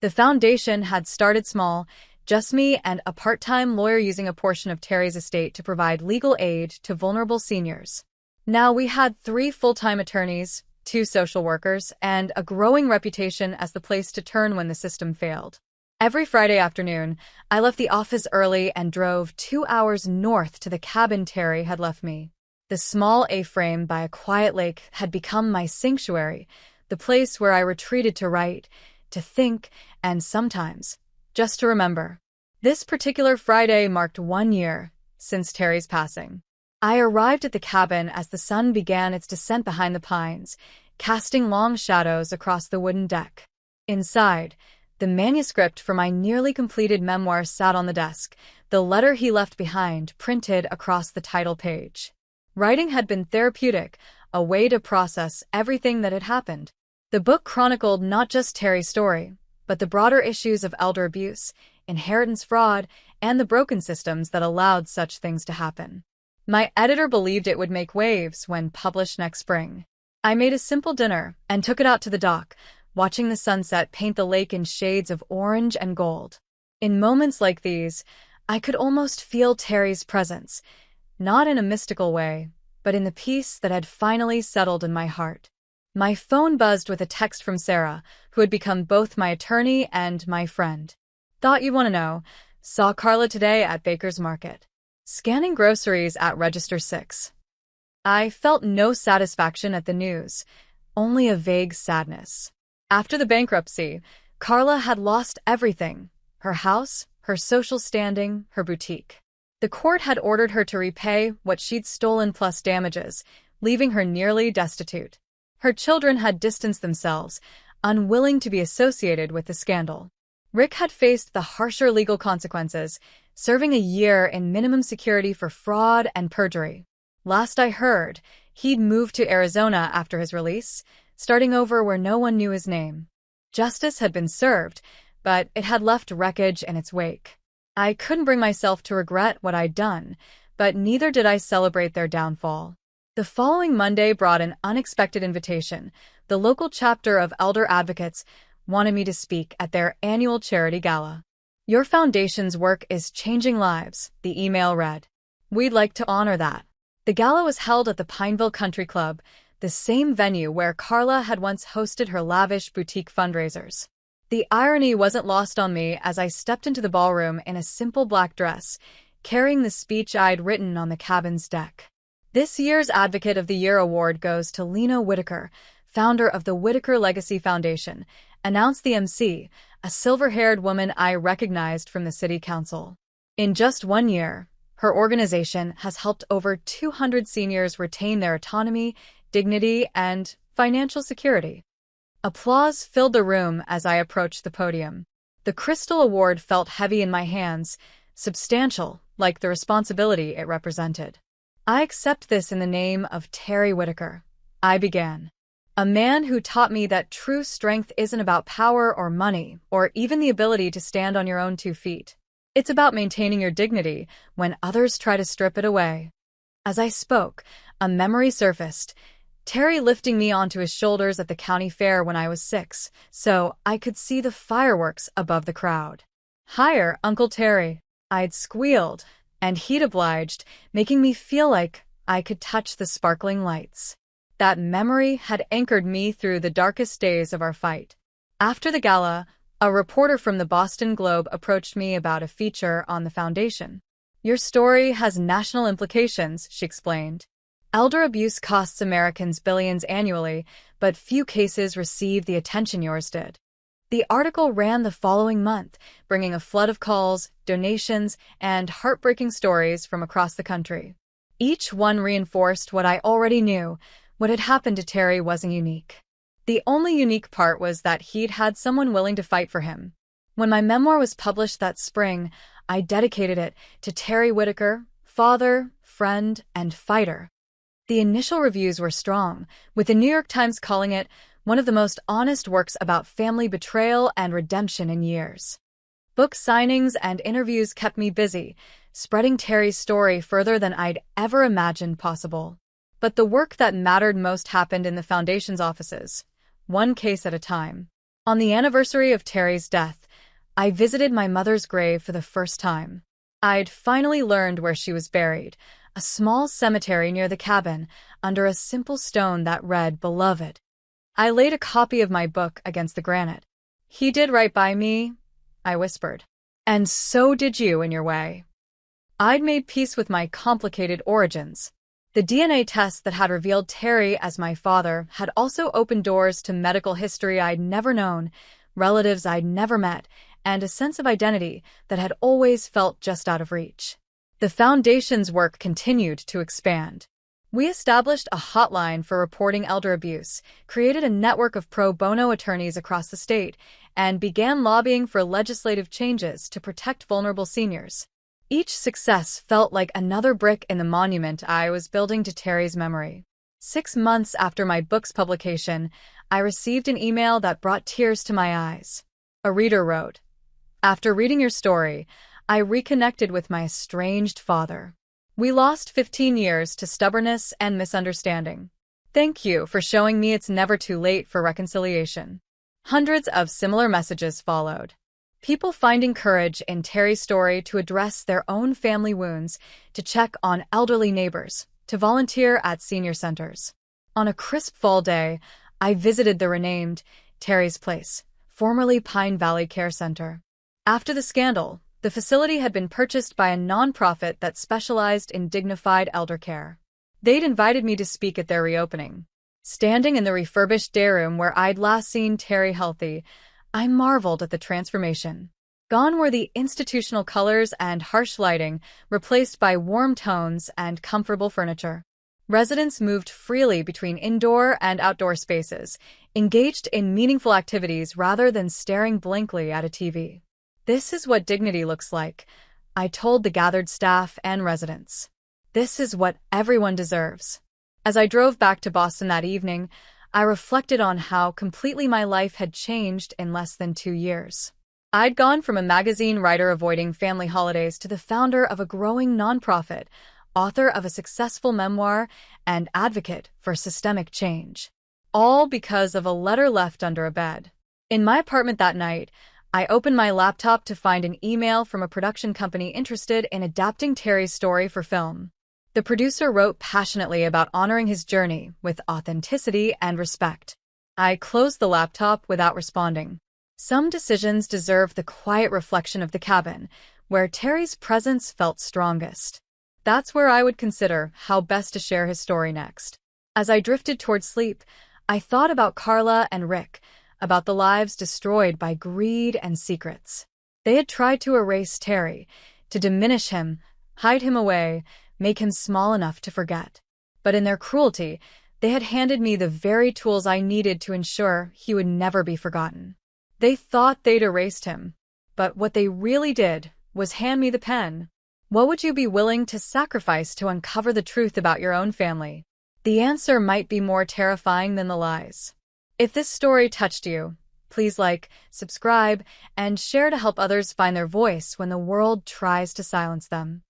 The foundation had started small, just me and a part-time lawyer using a portion of Terry's estate to provide legal aid to vulnerable seniors. Now we had 3 full-time attorneys, 2 social workers, and a growing reputation as the place to turn when the system failed. Every Friday afternoon, I left the office early and drove 2 hours north to the cabin Terry had left me. The small A-frame by a quiet lake had become my sanctuary, the place where I retreated to write, to think, and sometimes, just to remember. This particular Friday marked 1 year since Terry's passing. I arrived at the cabin as the sun began its descent behind the pines, casting long shadows across the wooden deck. Inside, the manuscript for my nearly completed memoir sat on the desk, the letter he left behind printed across the title page. Writing had been therapeutic, a way to process everything that had happened. The book chronicled not just Terry's story, but the broader issues of elder abuse, inheritance fraud, and the broken systems that allowed such things to happen. My editor believed it would make waves when published next spring. I made a simple dinner and took it out to the dock, watching the sunset paint the lake in shades of orange and gold. In moments like these, I could almost feel Terry's presence, not in a mystical way, but in the peace that had finally settled in my heart. My phone buzzed with a text from Sarah, who had become both my attorney and my friend. Thought you'd want to know. Saw Carla today at Baker's Market. Scanning groceries at Register 6. I felt no satisfaction at the news, only a vague sadness. After the bankruptcy, Carla had lost everything: her house, her social standing, her boutique. The court had ordered her to repay what she'd stolen plus damages, leaving her nearly destitute. Her children had distanced themselves, unwilling to be associated with the scandal. Rick had faced the harsher legal consequences, serving a year in minimum security for fraud and perjury. Last I heard, he'd moved to Arizona after his release, starting over where no one knew his name. Justice had been served, but it had left wreckage in its wake. I couldn't bring myself to regret what I'd done, but neither did I celebrate their downfall. The following Monday brought an unexpected invitation. The local chapter of Elder Advocates wanted me to speak at their annual charity gala. Your foundation's work is changing lives, the email read. We'd like to honor that. The gala was held at the Pineville Country Club, the same venue where Carla had once hosted her lavish boutique fundraisers. The irony wasn't lost on me as I stepped into the ballroom in a simple black dress, carrying the speech I'd written on the cabin's deck. This year's Advocate of the Year award goes to Lena Whitaker, founder of the Whitaker Legacy Foundation, announced the MC, a silver-haired woman I recognized from the city council. In just 1 year, her organization has helped over 200 seniors retain their autonomy, dignity, and financial security. Applause filled the room as I approached the podium. The Crystal Award felt heavy in my hands, substantial, like the responsibility it represented. I accept this in the name of Terry Whitaker, I began. A man who taught me that true strength isn't about power or money, or even the ability to stand on your own 2 feet. It's about maintaining your dignity when others try to strip it away. As I spoke, a memory surfaced, Terry lifting me onto his shoulders at the county fair when I was 6, so I could see the fireworks above the crowd. "Higher, Uncle Terry," I'd squealed, and he'd obliged, making me feel like I could touch the sparkling lights. That memory had anchored me through the darkest days of our fight. After the gala, a reporter from the Boston Globe approached me about a feature on the foundation. "Your story has national implications," she explained. "Elder abuse costs Americans billions annually, but few cases receive the attention yours did." The article ran the following month, bringing a flood of calls, donations, and heartbreaking stories from across the country. Each one reinforced what I already knew: what had happened to Terry wasn't unique. The only unique part was that he'd had someone willing to fight for him. When my memoir was published that spring, I dedicated it to Terry Whitaker, father, friend, and fighter. The initial reviews were strong, with the New York Times calling it one of the most honest works about family betrayal and redemption in years. Book signings and interviews kept me busy, spreading Terry's story further than I'd ever imagined possible. But the work that mattered most happened in the Foundation's offices, one case at a time. On the anniversary of Terry's death, I visited my mother's grave for the first time. I'd finally learned where she was buried, a small cemetery near the cabin, under a simple stone that read, "Beloved." I laid a copy of my book against the granite. "He did right by me," I whispered. "And so did you in your way." I'd made peace with my complicated origins. The DNA test that had revealed Terry as my father had also opened doors to medical history I'd never known, relatives I'd never met, and a sense of identity that had always felt just out of reach. The Foundation's work continued to expand. We established a hotline for reporting elder abuse, created a network of pro bono attorneys across the state, and began lobbying for legislative changes to protect vulnerable seniors. Each success felt like another brick in the monument I was building to Terry's memory. 6 months after my book's publication, I received an email that brought tears to my eyes. A reader wrote, "After reading your story, I reconnected with my estranged father. We lost 15 years to stubbornness and misunderstanding. Thank you for showing me it's never too late for reconciliation." Hundreds of similar messages followed. People finding courage in Terry's story to address their own family wounds, to check on elderly neighbors, to volunteer at senior centers. On a crisp fall day, I visited the renamed Terry's Place, formerly Pine Valley Care Center. After the scandal, the facility had been purchased by a nonprofit that specialized in dignified elder care. They'd invited me to speak at their reopening. Standing in the refurbished day room where I'd last seen Terry healthy, I marveled at the transformation. Gone were the institutional colors and harsh lighting, replaced by warm tones and comfortable furniture. Residents moved freely between indoor and outdoor spaces, engaged in meaningful activities rather than staring blankly at a TV. "This is what dignity looks like," I told the gathered staff and residents. "This is what everyone deserves." As I drove back to Boston that evening, I reflected on how completely my life had changed in less than 2 years. I'd gone from a magazine writer avoiding family holidays to the founder of a growing nonprofit, author of a successful memoir, and advocate for systemic change. All because of a letter left under a bed. In my apartment that night, I opened my laptop to find an email from a production company interested in adapting Terry's story for film. The producer wrote passionately about honoring his journey with authenticity and respect. I closed the laptop without responding. Some decisions deserve the quiet reflection of the cabin, where Terry's presence felt strongest. That's where I would consider how best to share his story next. As I drifted toward sleep, I thought about Carla and Rick, about the lives destroyed by greed and secrets. They had tried to erase Terry, to diminish him, hide him away, make him small enough to forget. But in their cruelty, they had handed me the very tools I needed to ensure he would never be forgotten. They thought they'd erased him, but what they really did was hand me the pen. What would you be willing to sacrifice to uncover the truth about your own family? The answer might be more terrifying than the lies. If this story touched you, please like, subscribe, and share to help others find their voice when the world tries to silence them.